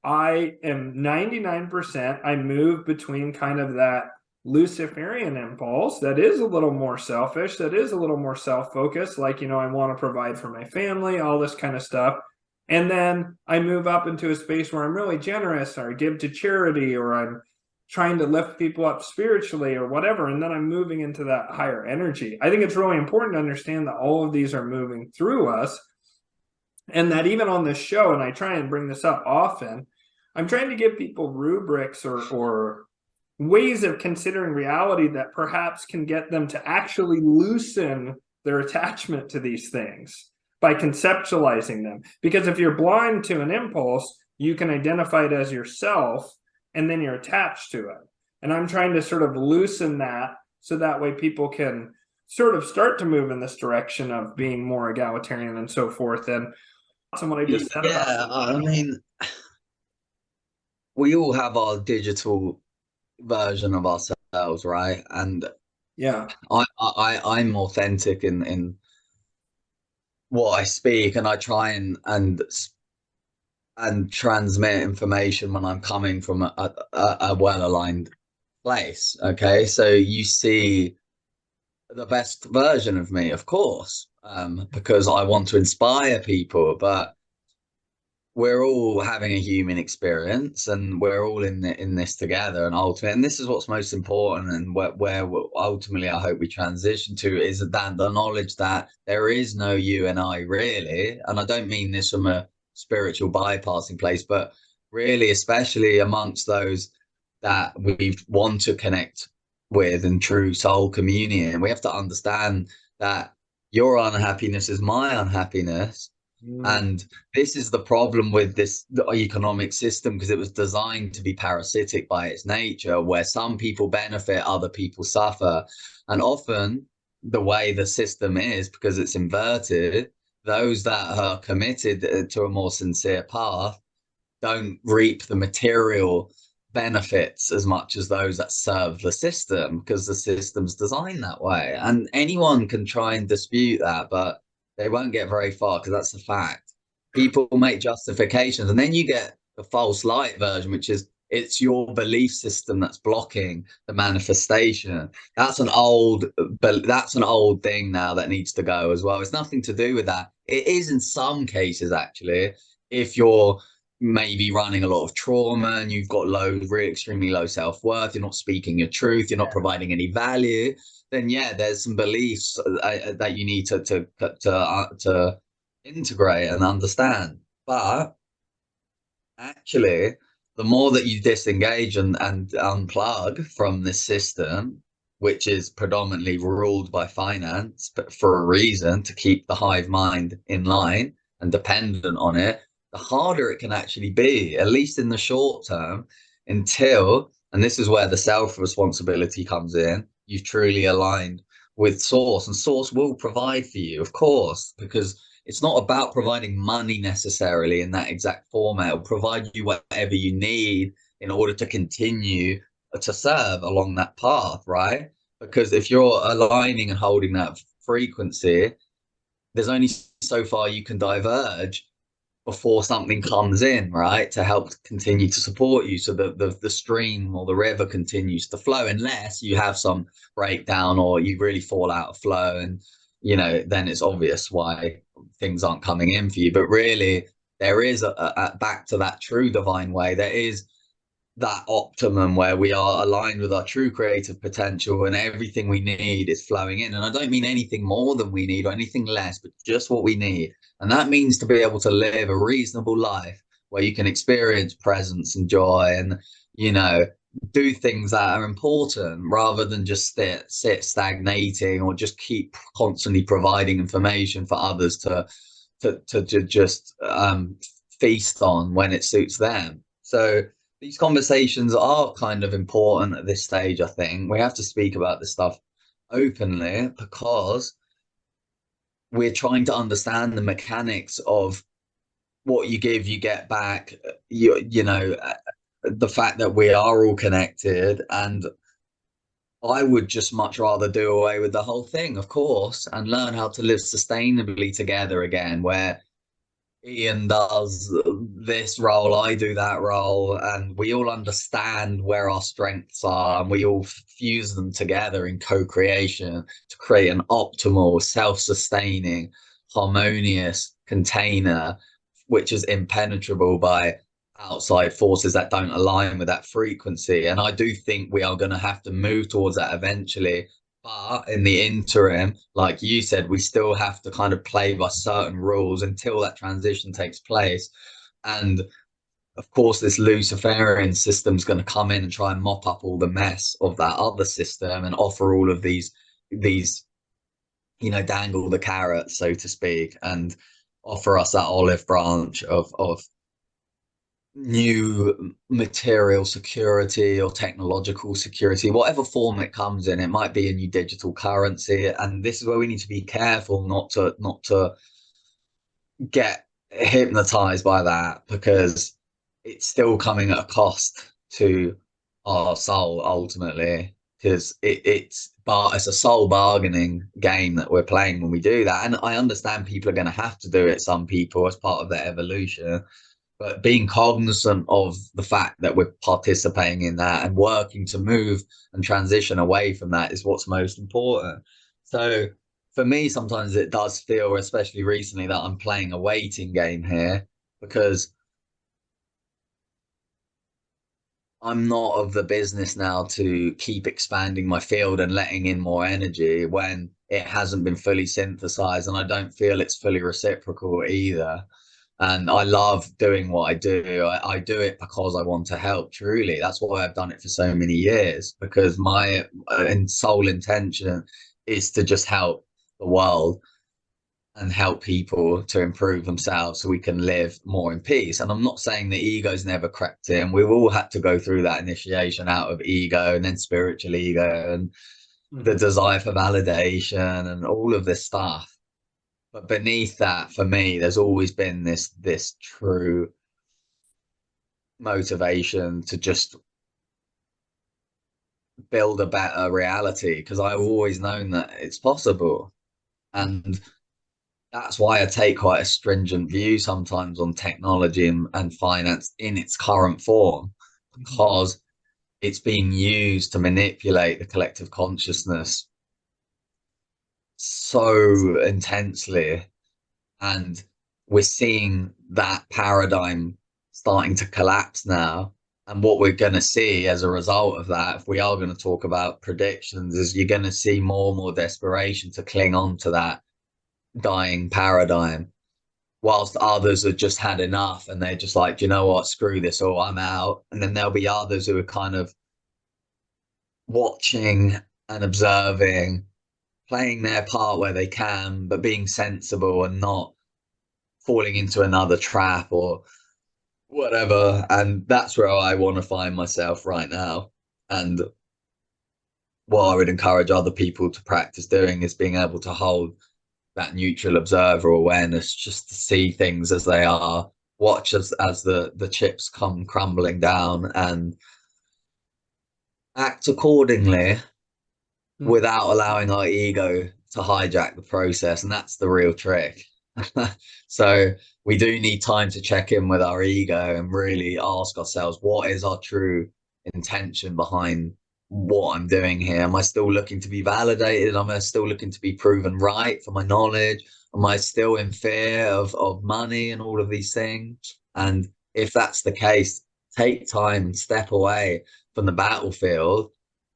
I am 99%, I move between kind of that Luciferian impulse that is a little more selfish, that is a little more self-focused, like, you know, I want to provide for my family, all this kind of stuff. And then I move up into a space where I'm really generous, or I give to charity, or I'm trying to lift people up spiritually or whatever. And then I'm moving into that higher energy. I think it's really important to understand that all of these are moving through us. And that even on this show, and I try and bring this up often, I'm trying to give people rubrics or ways of considering reality that perhaps can get them to actually loosen their attachment to these things by conceptualizing them. Because if you're blind to an impulse, you can identify it as yourself, and then you're attached to it. And I'm trying to sort of loosen that so that way people can sort of start to move in this direction of being more egalitarian and so forth. And what I just said about I mean, we all have our digital version of ourselves, right? And yeah, I'm authentic in what I speak, and I try and transmit information when I'm coming from a well-aligned place. Okay, so you see the best version of me, of course, because I want to inspire people, but we're all having a human experience, and we're all in this together. And ultimately, and this is what's most important, and where ultimately I hope we transition to, is that the knowledge that there is no you and I, really. And I don't mean this from a spiritual bypassing place, but really, especially amongst those that we want to connect with in true soul communion, we have to understand that your unhappiness is my unhappiness. And this is the problem with the economic system, because it was designed to be parasitic by its nature, where some people benefit, other people suffer. And often the way the system is, because it's inverted, those that are committed to a more sincere path don't reap the material benefits as much as those that serve the system, because the system's designed that way. And anyone can try and dispute that, but they won't get very far, because that's a fact. People make justifications, and then you get the false light version, which is it's your belief system that's blocking the manifestation. That's an old thing now that needs to go as well. It's nothing to do with that. It is in some cases, actually, if you're maybe running a lot of trauma and you've got extremely low self-worth, you're not speaking your truth, you're not providing any value, then yeah, there's some beliefs that you need to integrate and understand. But actually, the more that you disengage and unplug from this system, which is predominantly ruled by finance, but for a reason, to keep the hive mind in line and dependent on it, the harder it can actually be, at least in the short term, until, and this is where the self-responsibility comes in, you've truly aligned with source, and source will provide for you, of course, because it's not about providing money necessarily in that exact format. It'll provide you whatever you need in order to continue to serve along that path, right? Because if you're aligning and holding that frequency, there's only so far you can diverge before something comes in, right, to help continue to support you, so that the stream or the river continues to flow, unless you have some breakdown or you really fall out of flow, and then it's obvious why things aren't coming in for you. But really, there is a back to that true divine way, there is that optimum where we are aligned with our true creative potential, and everything we need is flowing in. And I don't mean anything more than we need or anything less, but just what we need. And that means to be able to live a reasonable life where you can experience presence and joy, and do things that are important, rather than just sit stagnating, or just keep constantly providing information for others to just feast on when it suits them. So these conversations are kind of important at this stage. I think we have to speak about this stuff openly, because we're trying to understand the mechanics of what you give, you get back, the fact that we are all connected. And I would just much rather do away with the whole thing, of course, and learn how to live sustainably together again, where Ian does this role, I do that role, and we all understand where our strengths are, and we all fuse them together in co-creation to create an optimal, self-sustaining, harmonious container, which is impenetrable by outside forces that don't align with that frequency. And I do think we are going to have to move towards that eventually. But in the interim, like you said, we still have to kind of play by certain rules until that transition takes place. And of course, this Luciferian system is going to come in and try and mop up all the mess of that other system, and offer all of these, dangle the carrot, so to speak, and offer us that olive branch of new material security or technological security, whatever form it comes in. It might be a new digital currency, and this is where we need to be careful not to get hypnotized by that, because it's still coming at a cost to our soul ultimately, because it's a soul bargaining game that we're playing when we do that. And I understand people are going to have to do it, some people, as part of their evolution. But being cognizant of the fact that we're participating in that and working to move and transition away from that is what's most important. So for me, sometimes it does feel, especially recently, that I'm playing a waiting game here, because I'm not of the business now to keep expanding my field and letting in more energy when it hasn't been fully synthesized, and I don't feel it's fully reciprocal either. And I love doing what I do. I do it because I want to help, truly. That's why I've done it for so many years, because my sole intention is to just help the world and help people to improve themselves so we can live more in peace. And I'm not saying the ego's never crept in. We've all had to go through that initiation out of ego, and then spiritual ego, and the desire for validation and all of this stuff. But beneath that, for me, there's always been this true motivation to just build a better reality, because I've always known that it's possible. And that's why I take quite a stringent view sometimes on technology and finance in its current form, because it's being used to manipulate the collective consciousness so intensely. And we're seeing that paradigm starting to collapse now. And what we're going to see as a result of that, if we are going to talk about predictions, is you're going to see more and more desperation to cling on to that dying paradigm, whilst others have just had enough and they're just like, you know what, screw this, or I'm out. And then there'll be others who are kind of watching and observing, playing their part where they can, but being sensible and not falling into another trap or whatever. And that's where I want to find myself right now. And what I would encourage other people to practice doing is being able to hold that neutral observer awareness, just to see things as they are, watch as the chips come crumbling down, and act accordingly without allowing our ego to hijack the process. And that's the real trick. So we do need time to check in with our ego and really ask ourselves, what is our true intention behind what I'm doing here? Am I still looking to be validated? Am I still looking to be proven right for my knowledge? Am I still in fear of money and all of these things? And if that's the case, take time and step away from the battlefield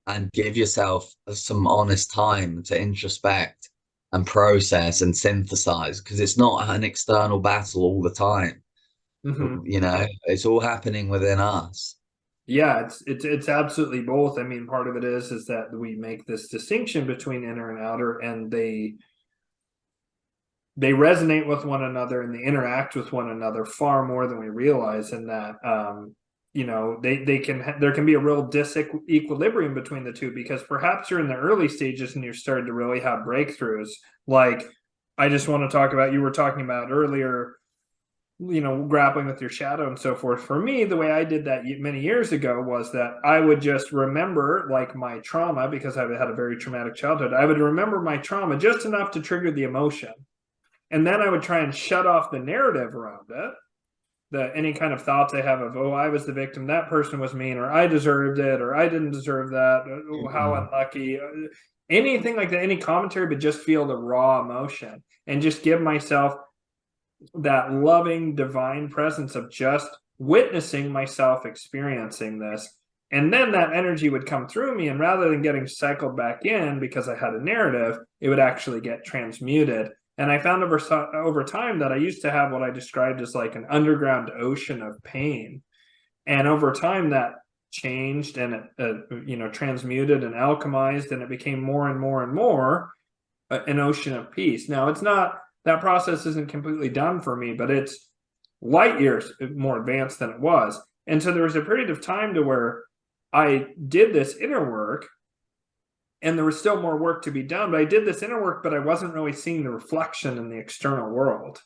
and give yourself some honest time to introspect and process and synthesize, because it's not an external battle all the time. You know, it's all happening within us. Yeah, it's absolutely both. I mean, part of it is that we make this distinction between inner and outer, and they resonate with one another and they interact with one another far more than we realize. And that you know, there can be a real disequilibrium between the two, because perhaps you're in the early stages and you're starting to really have breakthroughs. Like, I just want to talk about, you were talking about earlier, you know, grappling with your shadow and so forth. For me, the way I did that many years ago was that I would just remember, like, my trauma, because I had a very traumatic childhood. I would remember my trauma just enough to trigger the emotion. And then I would try and shut off the narrative around it. Any kind of thoughts I have of, oh, I was the victim, that person was mean, or I deserved it, or I didn't deserve that, oh, how unlucky, anything like that, any commentary, but just feel the raw emotion and just give myself that loving divine presence of just witnessing myself experiencing this. And then that energy would come through me, and rather than getting cycled back in because I had a narrative, it would actually get transmuted. And I found over time that I used to have what I described as like an underground ocean of pain. And over time that changed, and it you know, transmuted and alchemized, and it became more and more and more an ocean of peace. Now, it's not, that process isn't completely done for me, but it's light years more advanced than it was. And so there was a period of time to where I did this inner work, and there was still more work to be done, but I did this inner work, but I wasn't really seeing the reflection in the external world.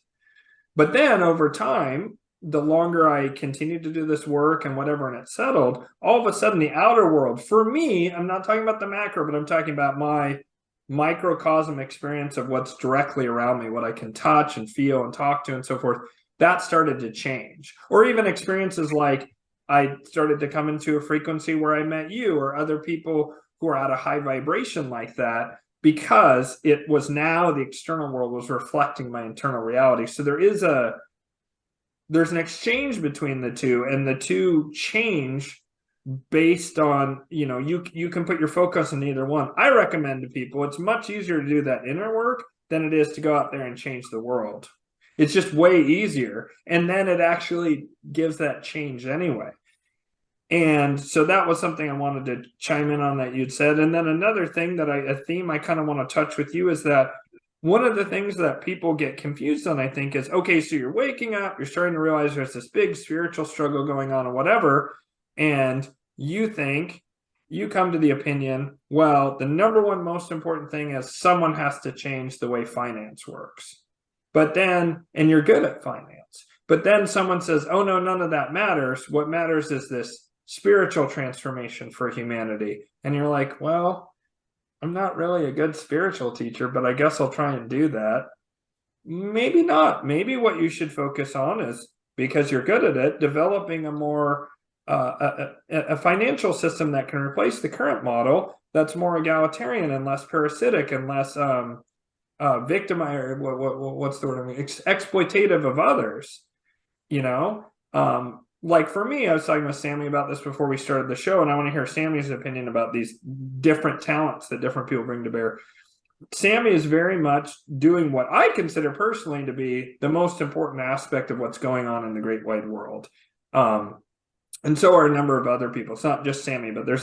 But then over time, the longer I continued to do this work and whatever, and it settled, all of a sudden the outer world, for me, I'm not talking about the macro, but I'm talking about my microcosm experience of what's directly around me, what I can touch and feel and talk to and so forth, that started to change. Or even experiences like I started to come into a frequency where I met you or other people who are at a high vibration like that, because it was now the external world was reflecting my internal reality. So there's an exchange between the two, and the two change based on, you know, you can put your focus on either one. I recommend to people, it's much easier to do that inner work than it is to go out there and change the world. It's just way easier, and then it actually gives that change anyway. And so that was something I wanted to chime in on that you'd said. And then another thing that a theme I kind of want to touch with you is that one of the things that people get confused on, I think, is, okay, so you're waking up, you're starting to realize there's this big spiritual struggle going on or whatever, and you think, you come to the opinion, well, the number one most important thing is someone has to change the way finance works. But then, and you're good at finance, but then someone says, oh no, none of that matters. What matters is this spiritual transformation for humanity. And you're like, well, I'm not really a good spiritual teacher, but I guess I'll try and do that. Maybe not. Maybe what you should focus on is, because you're good at it, developing a more a financial system that can replace the current model that's more egalitarian and less parasitic and less victimized, what's the word I mean? Exploitative of others, you know? Like for me, I was talking with Sami about this before we started the show, and I want to hear Sami's opinion about these different talents that different people bring to bear. Sami is very much doing what I consider personally to be the most important aspect of what's going on in the great wide world. And so are a number of other people. It's not just Sami, but there's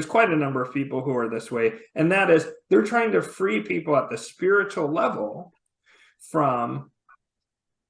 quite a number of people who are this way. And that is, they're trying to free people at the spiritual level from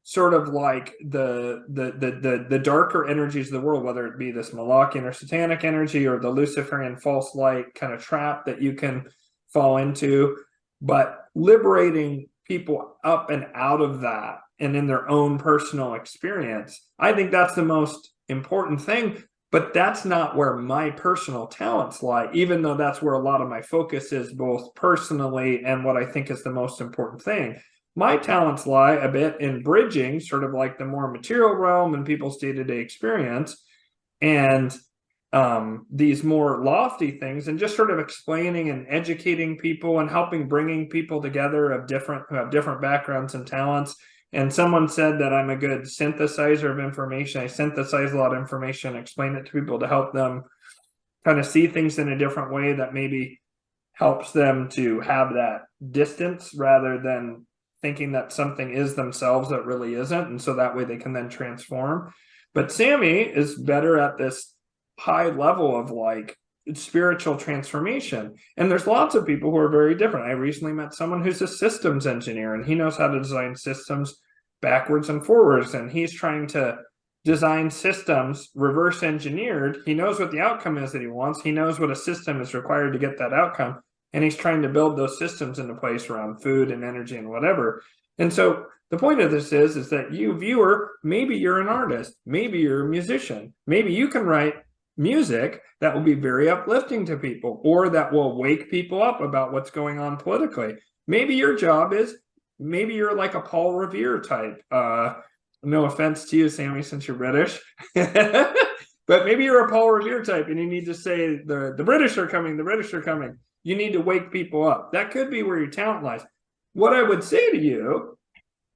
sort of like the darker energies of the world, whether it be this Molochian or Satanic energy or the Luciferian False Light kind of trap that you can fall into, but liberating people up and out of that and in their own personal experience. I think that's the most important thing, but that's not where my personal talents lie, even though that's where a lot of my focus is, both personally and what I think is the most important thing. My talents lie a bit in bridging sort of like the more material realm and people's day-to-day experience and these more lofty things, and just sort of explaining and educating people and helping bringing people together who have different backgrounds and talents. And someone said that I'm a good synthesizer of information. I synthesize a lot of information, explain it to people to help them kind of see things in a different way that maybe helps them to have that distance rather than thinking that something is themselves that really isn't. And so that way they can then transform. But Sami is better at this high level of like spiritual transformation. And there's lots of people who are very different. I recently met someone who's a systems engineer, and he knows how to design systems backwards and forwards. And he's trying to design systems reverse engineered. He knows what the outcome is that he wants. He knows what a system is required to get that outcome. And he's trying to build those systems into place around food and energy and whatever. And so the point of this is that you, viewer, maybe you're an artist, maybe you're a musician, maybe you can write music that will be very uplifting to people, or that will wake people up about what's going on politically. Maybe your job is, maybe you're like a Paul Revere type. No offense to you, Sami, since you're British. But maybe you're a Paul Revere type and you need to say the British are coming, the British are coming. You need to wake people up. That could be where your talent lies. What I would say to you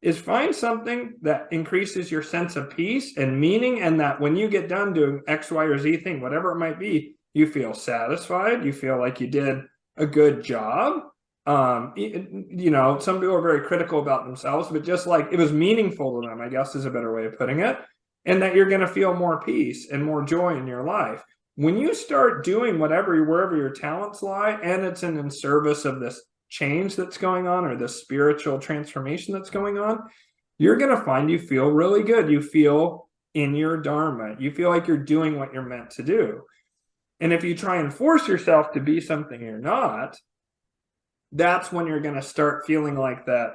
is find something that increases your sense of peace and meaning, and that when you get done doing X, Y, or Z thing, whatever it might be, you feel satisfied. You feel like you did a good job. You know, some people are very critical about themselves, but just like it was meaningful to them, I guess is a better way of putting it, and that you're going to feel more peace and more joy in your life. When you start doing wherever your talents lie, and it's in service of this change that's going on or the spiritual transformation that's going on, you're going to find you feel really good. You feel in your dharma. You feel like you're doing what you're meant to do. And if you try and force yourself to be something you're not, that's when you're going to start feeling like that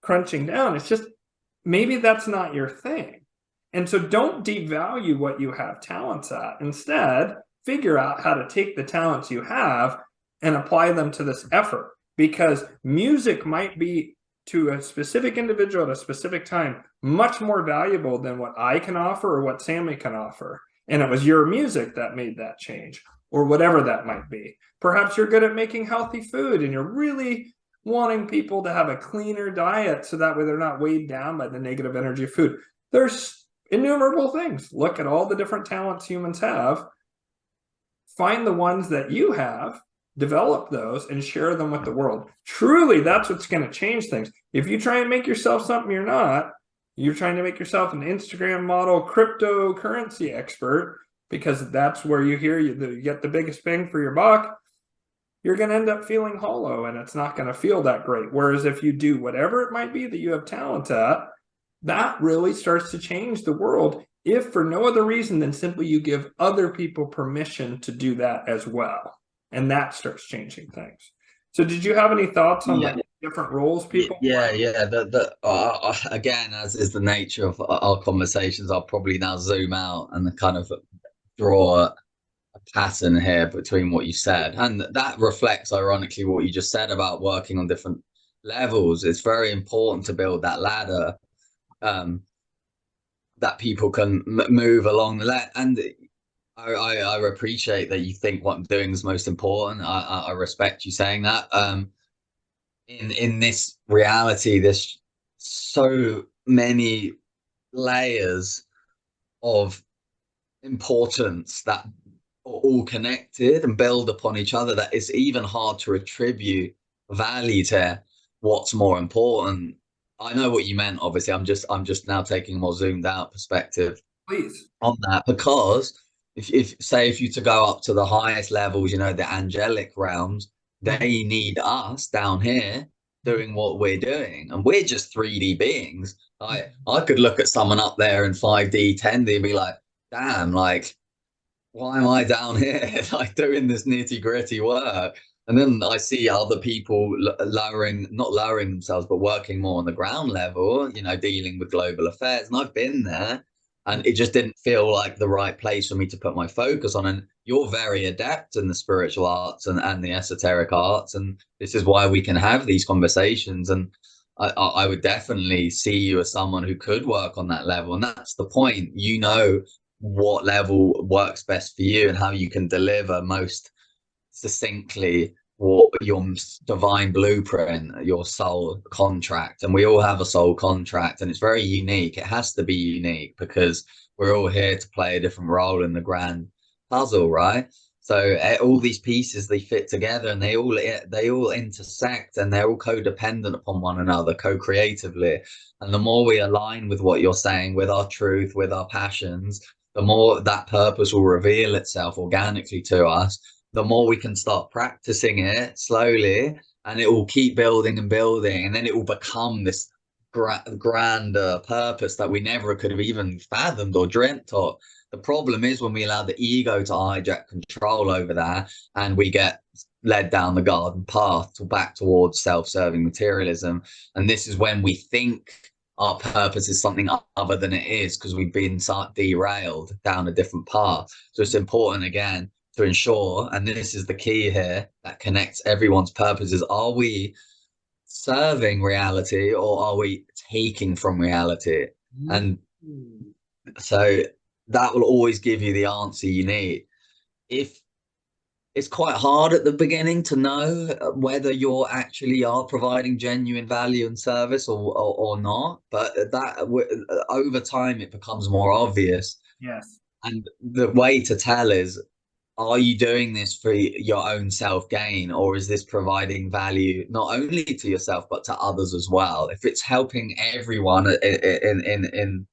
crunching down. It's just, maybe that's not your thing. And so don't devalue what you have talents at. Instead, figure out how to take the talents you have and apply them to this effort. Because music might be, to a specific individual at a specific time, much more valuable than what I can offer or what Sami can offer. And it was your music that made that change, or whatever that might be. Perhaps you're good at making healthy food and you're really wanting people to have a cleaner diet so that way they're not weighed down by the negative energy of food. There's innumerable things. Look at all the different talents humans have. Find the ones that you have, develop those, and share them with the world. Truly, that's what's going to change things. If you try and make yourself something you're not, you're trying to make yourself an Instagram model, cryptocurrency expert, because that's where you get the biggest bang for your buck, you're going to end up feeling hollow, and it's not going to feel that great. Whereas if you do whatever it might be that you have talent at, that really starts to change the world, if for no other reason than simply you give other people permission to do that as well. And that starts changing things. So did you have any thoughts on like different roles people play? Again, as is the nature of our conversations, I'll probably now zoom out and kind of draw a pattern here between what you said, and that reflects ironically what you just said about working on different levels. It's very important to build that ladder that people can move along the ladder. And I appreciate that you think what I'm doing is most important. I respect you saying that. In this reality, there's so many layers of importance that are all connected and build upon each other that it's even hard to attribute value to what's more important. I know what you meant. Obviously, I'm just now taking a more zoomed out perspective, Please, on that, because if you to go up to the highest levels, you know, the angelic realms, they need us down here doing what we're doing, and we're just 3D beings. I could look at someone up there in 5D, 10D and be like, damn, like, why am I down here like doing this nitty gritty work? And then I see other people not lowering themselves, but working more on the ground level, you know, dealing with global affairs. And I've been there, and it just didn't feel like the right place for me to put my focus on. And you're very adept in the spiritual arts and the esoteric arts. And this is why we can have these conversations. And I would definitely see you as someone who could work on that level. And that's the point. You know what level works best for you and how you can deliver most succinctly what your divine blueprint, your soul contract. And we all have a soul contract, and it's very unique. It has to be unique because we're all here to play a different role in the grand puzzle, right? So all these pieces, they fit together, and they all intersect, and they're all codependent upon one another, co-creatively. And the more we align with what you're saying, with our truth, with our passions, the more that purpose will reveal itself organically to us, the more we can start practicing it slowly, and it will keep building and building, and then it will become this grander purpose that we never could have even fathomed or dreamt of. The problem is when we allow the ego to hijack control over that, and we get led down the garden path back towards self-serving materialism. And this is when we think our purpose is something other than it is, because we've been derailed down a different path. So it's important, again, to ensure, and this is the key here that connects everyone's purposes: are we serving reality, or are we taking from reality? And so that will always give you the answer you need. If it's quite hard at the beginning to know whether you're actually are providing genuine value and service or not, but that over time it becomes more obvious. Yes. And the way to tell is, are you doing this for your own self-gain, or is this providing value not only to yourself but to others as well? If it's helping everyone in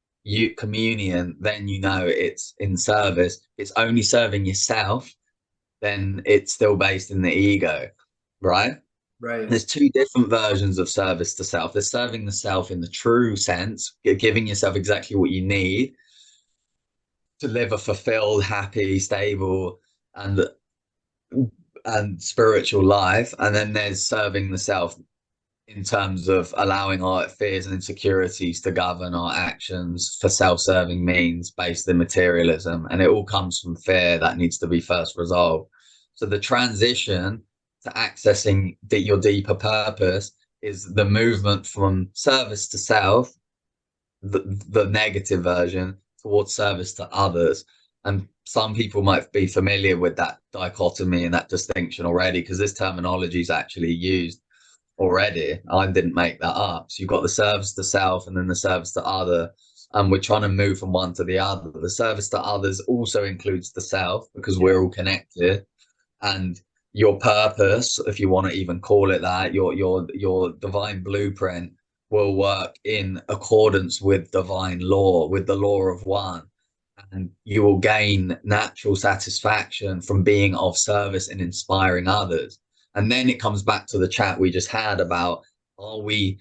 communion, then you know it's in service. If it's only serving yourself, then it's still based in the ego, right? Right. There's two different versions of service to self. There's serving the self in the true sense, giving yourself exactly what you need to live a fulfilled, happy, stable, and spiritual life. And then there's serving the self in terms of allowing our fears and insecurities to govern our actions for self-serving means based in materialism. And it all comes from fear that needs to be first resolved. So the transition to accessing your deeper purpose is the movement from service to self, the negative version, towards service to others. And some people might be familiar with that dichotomy and that distinction already, because this terminology is actually used already. I didn't make that up. So you've got the service to self and then the service to other, and we're trying to move from one to the other. The service to others also includes the self, because we're all connected. And your purpose, if you want to even call it that, your divine blueprint will work in accordance with divine law, with the law of one. And you will gain natural satisfaction from being of service and inspiring others. And then it comes back to the chat we just had about, are we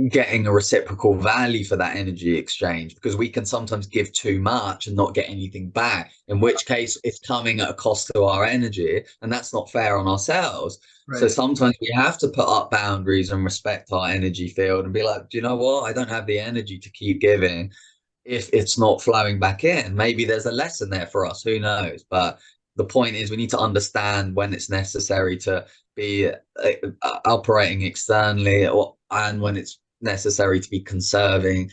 getting a reciprocal value for that energy exchange? Because we can sometimes give too much and not get anything back, in which case it's coming at a cost to our energy, and that's not fair on ourselves. Right. So sometimes we have to put up boundaries and respect our energy field and be like, do you know what? I don't have the energy to keep giving if it's not flowing back in. Maybe there's a lesson there for us, who knows? But the point is, we need to understand when it's necessary to be operating externally, and when it's necessary to be conserving,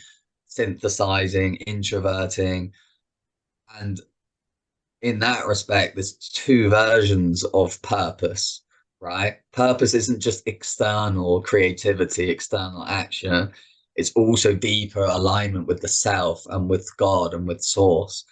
synthesizing, introverting. And in that respect, there's two versions of purpose, right? Purpose isn't just external creativity, external action. It's also deeper alignment with the self and with God and with source,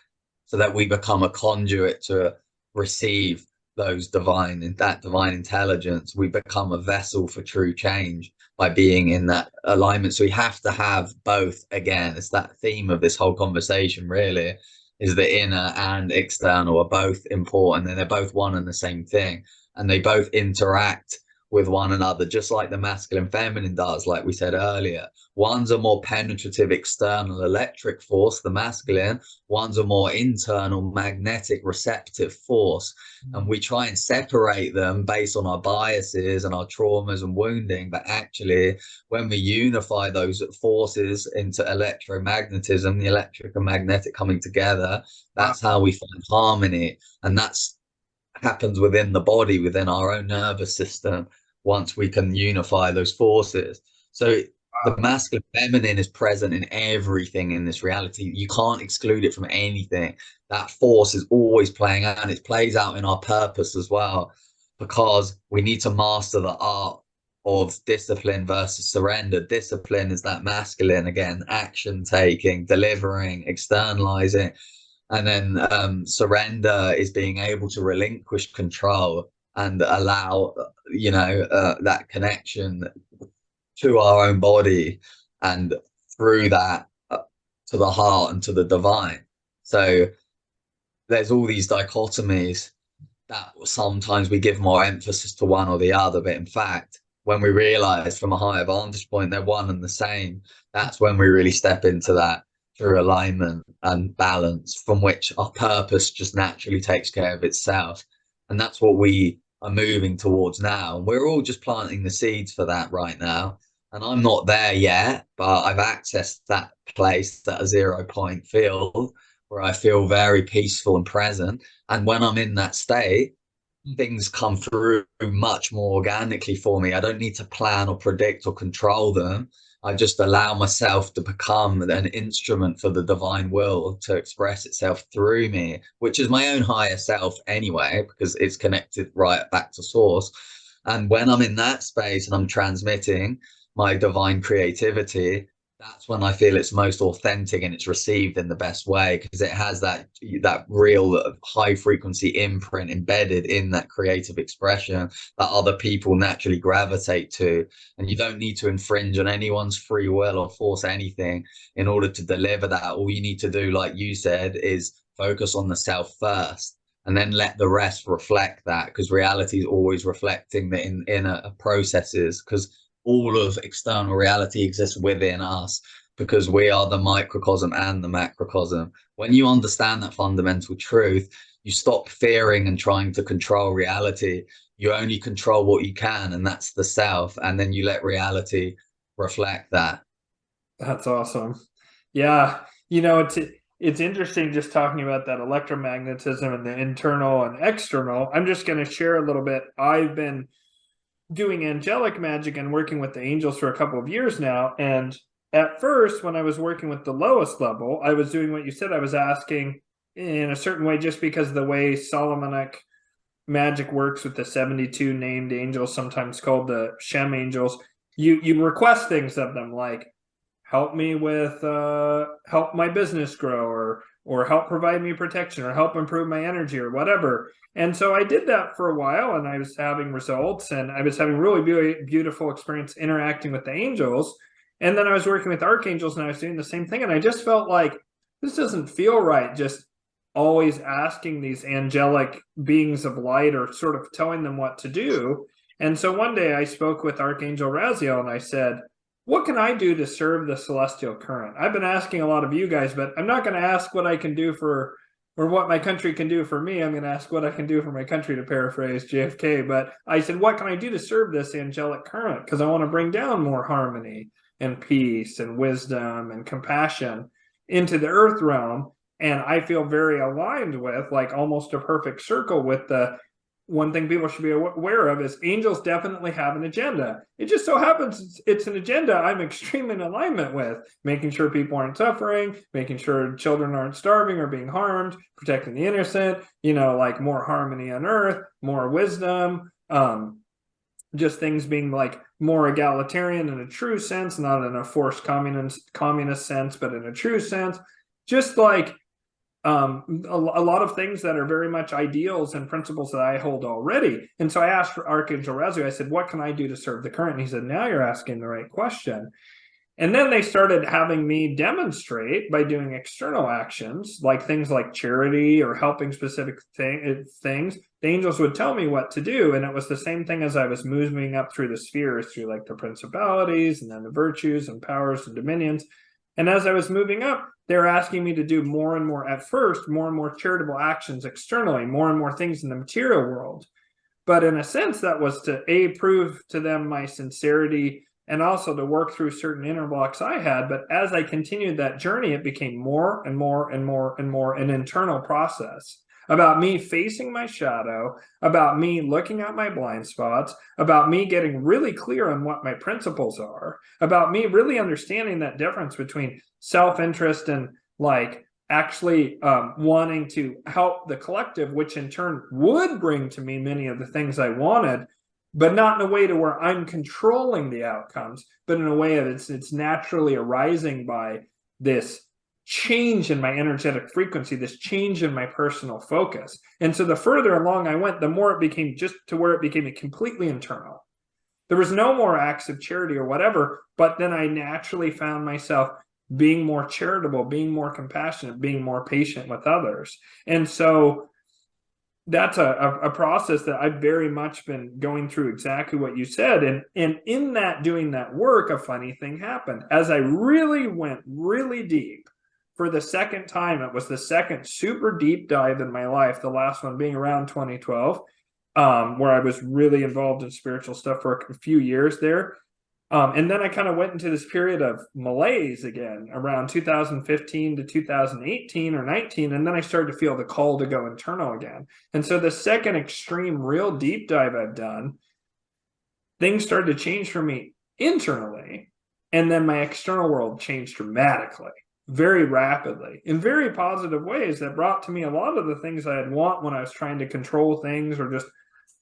so that we become a conduit to receive that divine intelligence. We become a vessel for true change by being in that alignment. So we have to have both. Again, it's that theme of this whole conversation, really, is the inner and external are both important, and they're both one and the same thing, and they both interact with one another, just like the masculine feminine does, like we said earlier. One's a more penetrative external electric force, the masculine. One's a more internal magnetic receptive force. And we try and separate them based on our biases and our traumas and wounding. But actually, when we unify those forces into electromagnetism, the electric and magnetic coming together, that's how we find harmony. And that's happens within the body, within our own nervous system, once we can unify those forces. So the masculine feminine is present in everything in this reality. You can't exclude it from anything. That force is always playing out, and it plays out in our purpose as well, because we need to master the art of discipline versus surrender. Discipline is that masculine, again, action taking, delivering, externalizing. And then surrender is being able to relinquish control and allow, that connection to our own body, and through that to the heart and to the divine. So there's all these dichotomies that sometimes we give more emphasis to one or the other, but in fact, when we realize from a higher vantage point they're one and the same, that's when we really step into that through alignment and balance, from which our purpose just naturally takes care of itself. And that's what we are moving towards now. And we're all just planting the seeds for that right now. And I'm not there yet, but I've accessed that place, that 0 point field, where I feel very peaceful and present. And when I'm in that state, things come through much more organically for me. I don't need to plan or predict or control them. I just allow myself to become an instrument for the divine will to express itself through me, which is my own higher self anyway, because it's connected right back to source. And when I'm in that space and I'm transmitting my divine creativity, that's when I feel it's most authentic and it's received in the best way, because it has that real high frequency imprint embedded in that creative expression that other people naturally gravitate to. And you don't need to infringe on anyone's free will or force anything in order to deliver that. All you need to do, like you said, is focus on the self first, and then let the rest reflect that, because reality is always reflecting the inner processes, because all of external reality exists within us, because we are the microcosm and the macrocosm. When you understand that fundamental truth, you stop fearing and trying to control reality. You only control what you can, and that's the self. And then you let reality reflect that. That's awesome. Yeah. It's interesting just talking about that electromagnetism and the internal and external. I'm just going to share a little bit. I've been doing angelic magic and working with the angels for a couple of years now. And at first, when I was working with the lowest level, I was doing what you said. I was asking in a certain way, just because of the way Solomonic magic works with the 72 named angels, sometimes called the Shem angels. You request things of them, like help me with help my business grow, or help provide me protection, or help improve my energy, or whatever. And so I did that for a while, and I was having results, and I was having really beautiful experience interacting with the angels. And then I was working with archangels, and I was doing the same thing. And I just felt like this doesn't feel right, just always asking these angelic beings of light, or sort of telling them what to do. And so one day I spoke with Archangel Raziel, and I said, what can I do to serve the celestial current? I've been asking a lot of you guys, but I'm not going to ask what I can do for, or what my country can do for me. I'm going to ask what I can do for my country, to paraphrase JFK. But I said, what can I do to serve this angelic current? Because I want to bring down more harmony and peace and wisdom and compassion into the earth realm. And I feel very aligned with, like, almost a perfect circle with the one thing people should be aware of is angels definitely have an agenda. It just so happens it's an agenda I'm extremely in alignment with, making sure people aren't suffering, making sure children aren't starving or being harmed, protecting the innocent, like more harmony on earth, more wisdom, just things being like more egalitarian in a true sense, not in a forced communist sense, but in a true sense. Just like a lot of things that are very much ideals and principles that I hold already. And so I asked Archangel Raziel, I said, what can I do to serve the current? And he said, now you're asking the right question. And then they started having me demonstrate by doing external actions, like things like charity or helping specific things. The angels would tell me what to do. And it was the same thing as I was moving up through the spheres, through like the principalities and then the virtues and powers and dominions. And as I was moving up, they were asking me to do more and more, at first, more and more charitable actions externally, more and more things in the material world. But in a sense, that was to prove to them my sincerity and also to work through certain inner blocks I had. But as I continued that journey, it became more and more and more and more an internal process about me facing my shadow, about me looking at my blind spots, about me getting really clear on what my principles are, about me really understanding that difference between self-interest and like actually wanting to help the collective, which in turn would bring to me many of the things I wanted, but not in a way to where I'm controlling the outcomes, but in a way that it's naturally arising by this change in my energetic frequency, this change in my personal focus. And so the further along I went, the more it became just to where it became completely internal. There was no more acts of charity or whatever, but then I naturally found myself being more charitable, being more compassionate, being more patient with others. And so that's a process that I've very much been going through exactly what you said. And in that doing that work, a funny thing happened. As I really went really deep for the second time, it was the second super deep dive in my life, the last one being around 2012, where I was really involved in spiritual stuff for a few years there. And then I kind of went into this period of malaise again around 2015 to 2018 or 19. And then I started to feel the call to go internal again. And so the second extreme, real deep dive I've done, things started to change for me internally. And then my external world changed dramatically, very rapidly, in very positive ways that brought to me a lot of the things I'd want when I was trying to control things or just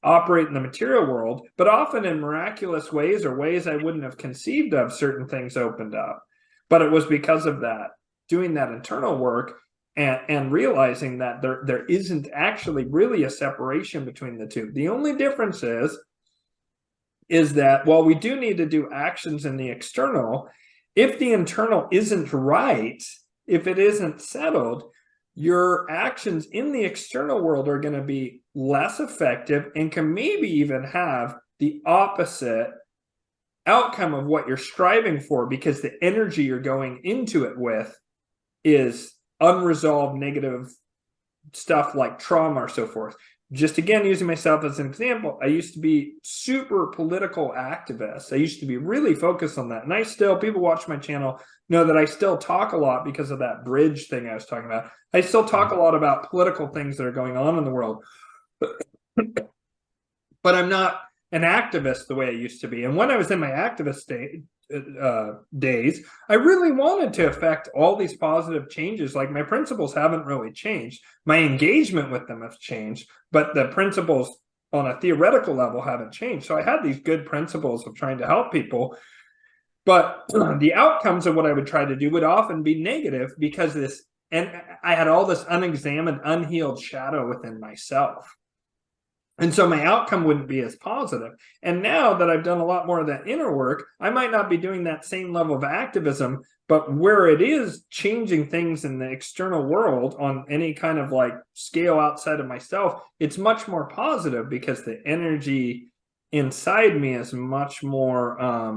operate in the material world, but often in miraculous ways or ways I wouldn't have conceived of. Certain things opened up, but it was because of that, doing that internal work and realizing that there isn't actually really a separation between the two. The only difference is that while we do need to do actions in the external, if the internal isn't right, if it isn't settled, your actions in the external world are going to be less effective and can maybe even have the opposite outcome of what you're striving for, because the energy you're going into it with is unresolved negative stuff like trauma or so forth. Just again, using myself as an example, I used to be super political activist. I used to be really focused on that. And I still, people watch my channel know that I still talk a lot because of that bridge thing I was talking about. I still talk a lot about political things that are going on in the world. But I'm not an activist the way I used to be. And when I was in my activist days, I really wanted to affect all these positive changes. Like my principles haven't really changed. My engagement with them has changed, but the principles on a theoretical level haven't changed. So I had these good principles of trying to help people, but the outcomes of what I would try to do would often be negative because I had all this unexamined, unhealed shadow within myself. And so my outcome wouldn't be as positive. And now that I've done a lot more of that inner work, I might not be doing that same level of activism, but where it is changing things in the external world on any kind of like scale outside of myself, it's much more positive because the energy inside me is much more, I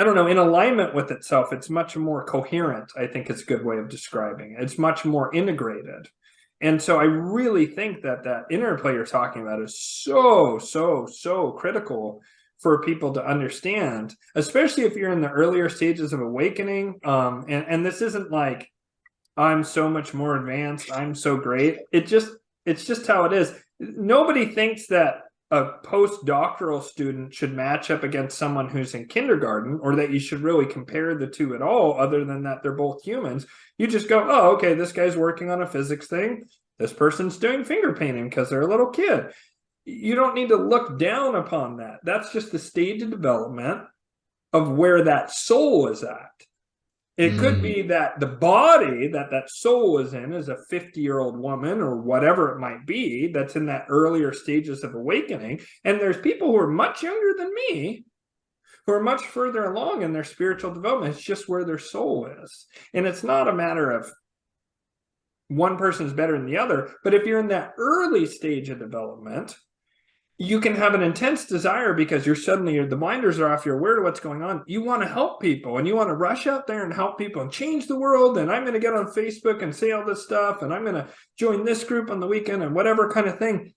don't know, in alignment with itself. It's much more coherent, I think is a good way of describing it. It's much more integrated. And so I really think that that interplay you're talking about is so critical for people to understand, especially if you're in the earlier stages of awakening. And this isn't like, I'm so much more advanced, I'm so great. It's just how it is. Nobody thinks that a postdoctoral student should match up against someone who's in kindergarten, or that you should really compare the two at all, other than that they're both humans. You just go, oh, okay, this guy's working on a physics thing. This person's doing finger painting because they're a little kid. You don't need to look down upon that. That's just the stage of development of where that soul is at. It could be that the body that that soul is in is a 50-year-old woman or whatever it might be that's in that earlier stages of awakening. And there's people who are much younger than me who are much further along in their spiritual development. It's just where their soul is. And it's not a matter of one person is better than the other, but if you're in that early stage of development, you can have an intense desire because the blinders are off, you're aware of what's going on. You want to help people and you want to rush out there and help people and change the world. And I'm going to get on Facebook and say all this stuff. And I'm going to join this group on the weekend and whatever kind of thing.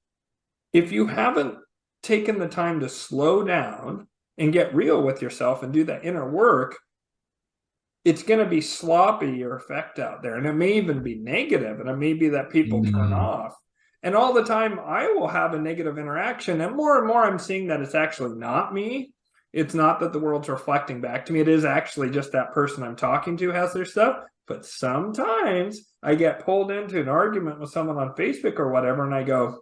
If you haven't taken the time to slow down and get real with yourself and do that inner work, it's going to be sloppy, your effect out there. And it may even be negative. And it may be that people turn off. And all the time I will have a negative interaction. And more I'm seeing that it's actually not me. It's not that the world's reflecting back to me. It is actually just that person I'm talking to has their stuff. But sometimes I get pulled into an argument with someone on Facebook or whatever. And I go,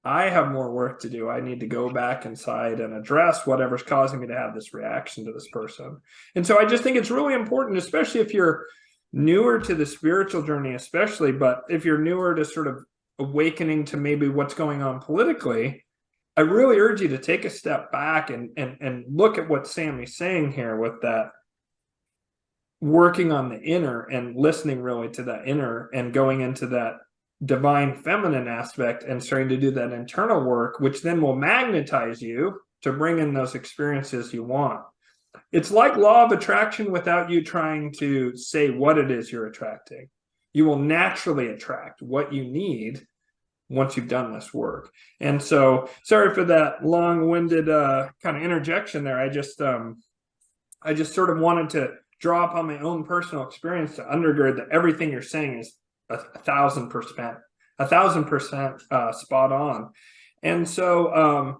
I have more work to do. I need to go back inside and address whatever's causing me to have this reaction to this person. And so I just think it's really important, especially if you're newer to the spiritual journey, especially, but if you're newer to sort of awakening to maybe what's going on politically, I really urge you to take a step back and look at what Sami's saying here with that working on the inner and listening really to that inner and going into that divine feminine aspect and starting to do that internal work, which then will magnetize you to bring in those experiences you want. It's like law of attraction without you trying to say what it is you're attracting. You will naturally attract what you need once you've done this work. And so, sorry for that long-winded kind of interjection there. I just sort of wanted to draw upon my own personal experience to undergird that everything you're saying is 1,000%, 1,000% spot on. And so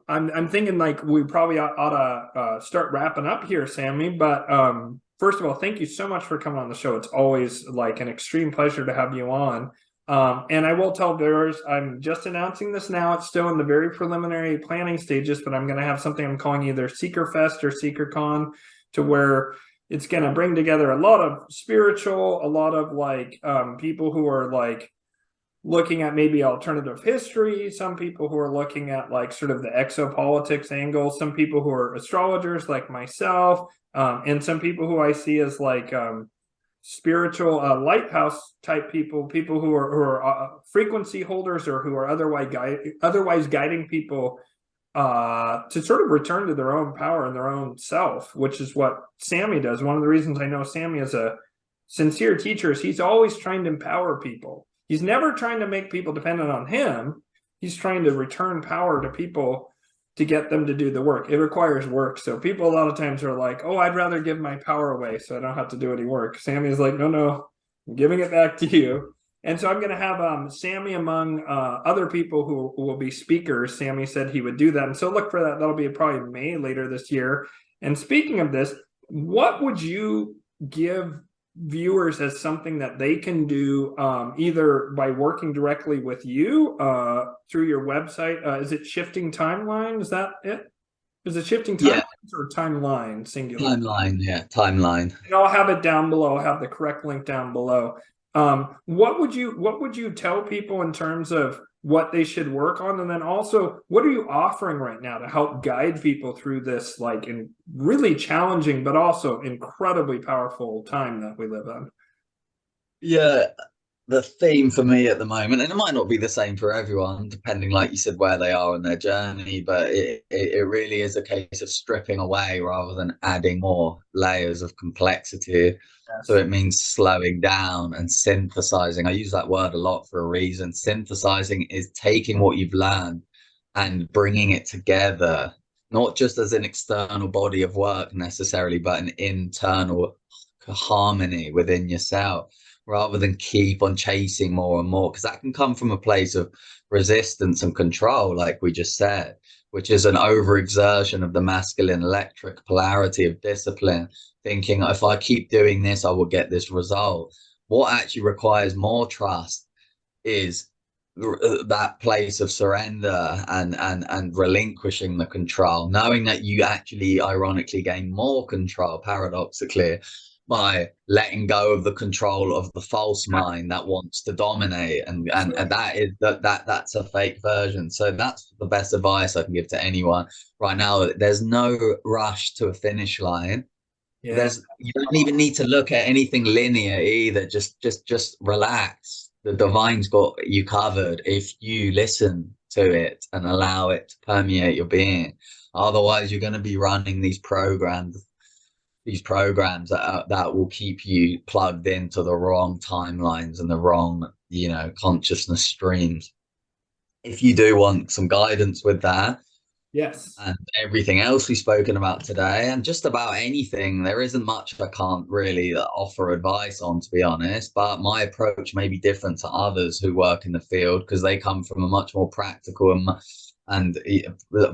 I'm thinking like we probably ought to start wrapping up here, Sami. But first of all, thank you so much for coming on the show. It's always like an extreme pleasure to have you on. And I will tell viewers, I'm just announcing this now. It's still in the very preliminary planning stages, but I'm going to have something I'm calling either Seeker Fest or SeekerCon, to where it's going to bring together a lot of spiritual, a lot of like people who are like looking at maybe alternative history, some people who are looking at like sort of the exopolitics angle, some people who are astrologers like myself, and some people who I see as like spiritual lighthouse type people who are frequency holders or who are otherwise guiding people to sort of return to their own power and their own self, which is what Sami does. One of the reasons I know Sami is a sincere teacher is he's always trying to empower people. He's never trying to make people dependent on him. He's trying to return power to people to get them to do the work. It requires work. So people a lot of times are like, oh, I'd rather give my power away so I don't have to do any work. Sami is like, no, I'm giving it back to you. And so I'm going to have Sami among other people who will be speakers. Sami said he would do that. And so look for that. That'll be probably May later this year. And speaking of this, what would you give viewers as something that they can do either by working directly with you through your website? Is it Shifting Timeline? Is that it? Is it Shifting Timelines or Timeline singular? Timeline, yeah, Timeline. And I'll have it down below. I'll have the correct link down below. What would you tell people in terms of what they should work on? And then also, what are you offering right now to help guide people through this like in really challenging but also incredibly powerful time that we live in? Yeah, the theme for me at the moment, and it might not be the same for everyone, depending, like you said, where they are in their journey, but it really is a case of stripping away rather than adding more layers of complexity. So it means slowing down and synthesizing. I use that word a lot for a reason. Synthesizing is taking what you've learned and bringing it together, not just as an external body of work necessarily, but an internal harmony within yourself, rather than keep on chasing more and more, because that can come from a place of resistance and control, like we just said, which is an overexertion of the masculine electric polarity of discipline, thinking if I keep doing this, I will get this result. What actually requires more trust is that place of surrender and relinquishing the control, knowing that you actually ironically gain more control, paradoxically, by letting go of the control of the false mind that wants to dominate, and that's a fake version. So that's the best advice I can give to anyone right now. There's no rush to a finish line. Yeah. You don't even need to look at anything linear either. Just relax. The divine's got you covered if you listen to it and allow it to permeate your being. Otherwise, you're going to be running these programs that will keep you plugged into the wrong timelines and the wrong, consciousness streams. If you do want some guidance with that, yes, and everything else we've spoken about today, and just about anything, there isn't much I can't really offer advice on, to be honest. But my approach may be different to others who work in the field, because they come from a much more practical and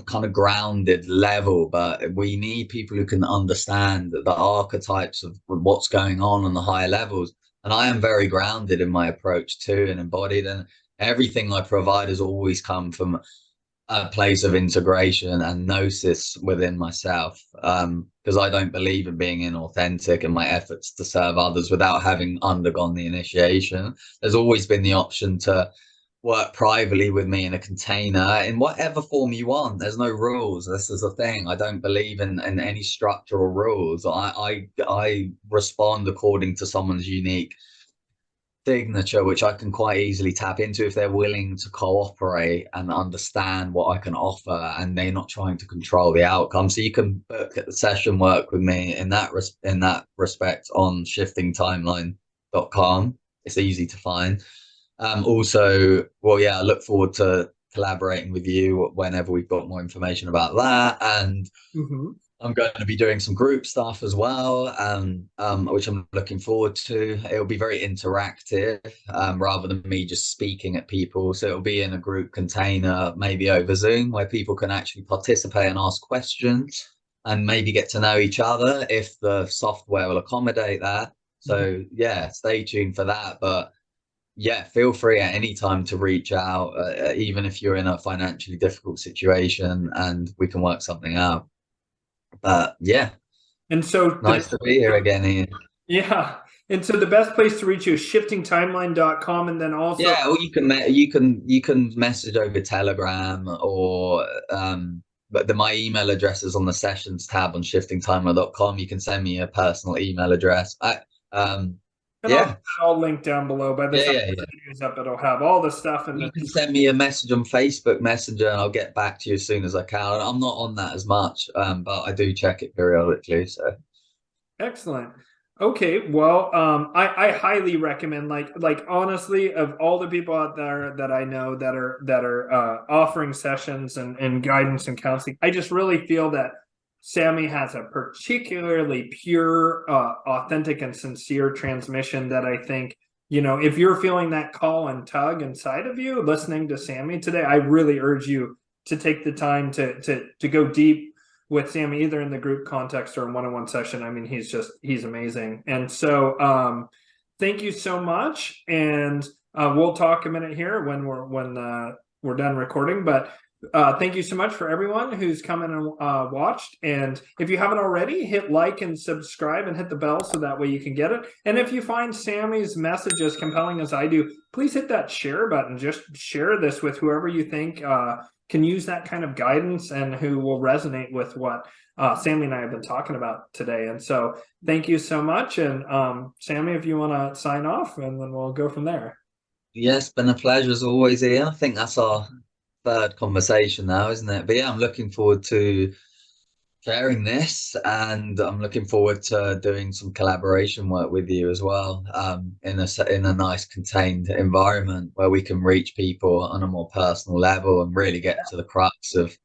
kind of grounded level. But we need people who can understand the archetypes of what's going on the higher levels. And I am very grounded in my approach too, and embodied, and everything I provide has always come from a place of integration and gnosis within myself, because I don't believe in being inauthentic in my efforts to serve others without having undergone the initiation. There's always been the option to work privately with me in a container in whatever form you want. There's no rules. This is the thing. I don't believe in any structural rules. I respond according to someone's unique signature, which I can quite easily tap into if they're willing to cooperate and understand what I can offer, and they're not trying to control the outcome. So you can book at the session work with me in that respect on shiftingtimeline.com. It's easy to find. Also, well, yeah, I look forward to collaborating with you whenever we've got more information about that. And I'm going to be doing some group stuff as well, which I'm looking forward to. It'll be very interactive, rather than me just speaking at people. So it'll be in a group container, maybe over Zoom, where people can actually participate and ask questions and maybe get to know each other if the software will accommodate that. So yeah, stay tuned for that. But yeah, feel free at any time to reach out, even if you're in a financially difficult situation, and we can work something out. But yeah, and so nice to be here again, Ian. Yeah, and so the best place to reach you is shiftingtimeline.com, and then also or you can message over Telegram, or but my email address is on the sessions tab on shiftingtimeline.com. You can send me a personal email address. I'll link down below. By the time the video's up, it'll have all the stuff. And you can send me a message on Facebook Messenger, and I'll get back to you as soon as I can. I'm not on that as much, but I do check it periodically. So excellent. Okay, well, I highly recommend, like honestly, of all the people out there that I know that are offering sessions and guidance and counseling, I just really feel that Sami has a particularly pure, authentic, and sincere transmission that I think, if you're feeling that call and tug inside of you, listening to Sami today, I really urge you to take the time to go deep with Sami, either in the group context or in one-on-one session. I mean, he's amazing. And so thank you so much. And we'll talk a minute here when we're done recording, but thank you so much for everyone who's come in and watched. And if you haven't already, hit like and subscribe and hit the bell so that way you can get it. And if you find Sami's message as compelling as I do, please hit that share button. Just share this with whoever you think can use that kind of guidance and who will resonate with what Sami and I have been talking about today. And so thank you so much. And Sami, if you want to sign off, and then we'll go from there. Yes, been a pleasure as always, Ian. I think that's our third conversation now, isn't it? But yeah, I'm looking forward to sharing this, and I'm looking forward to doing some collaboration work with you as well, in a nice contained environment where we can reach people on a more personal level and really get to the crux of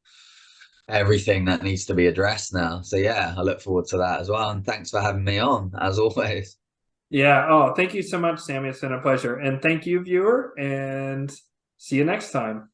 everything that needs to be addressed now. So yeah, I look forward to that as well, and thanks for having me on as always. Yeah, thank you so much, Sami. It's been a pleasure. And thank you, viewer, and see you next time.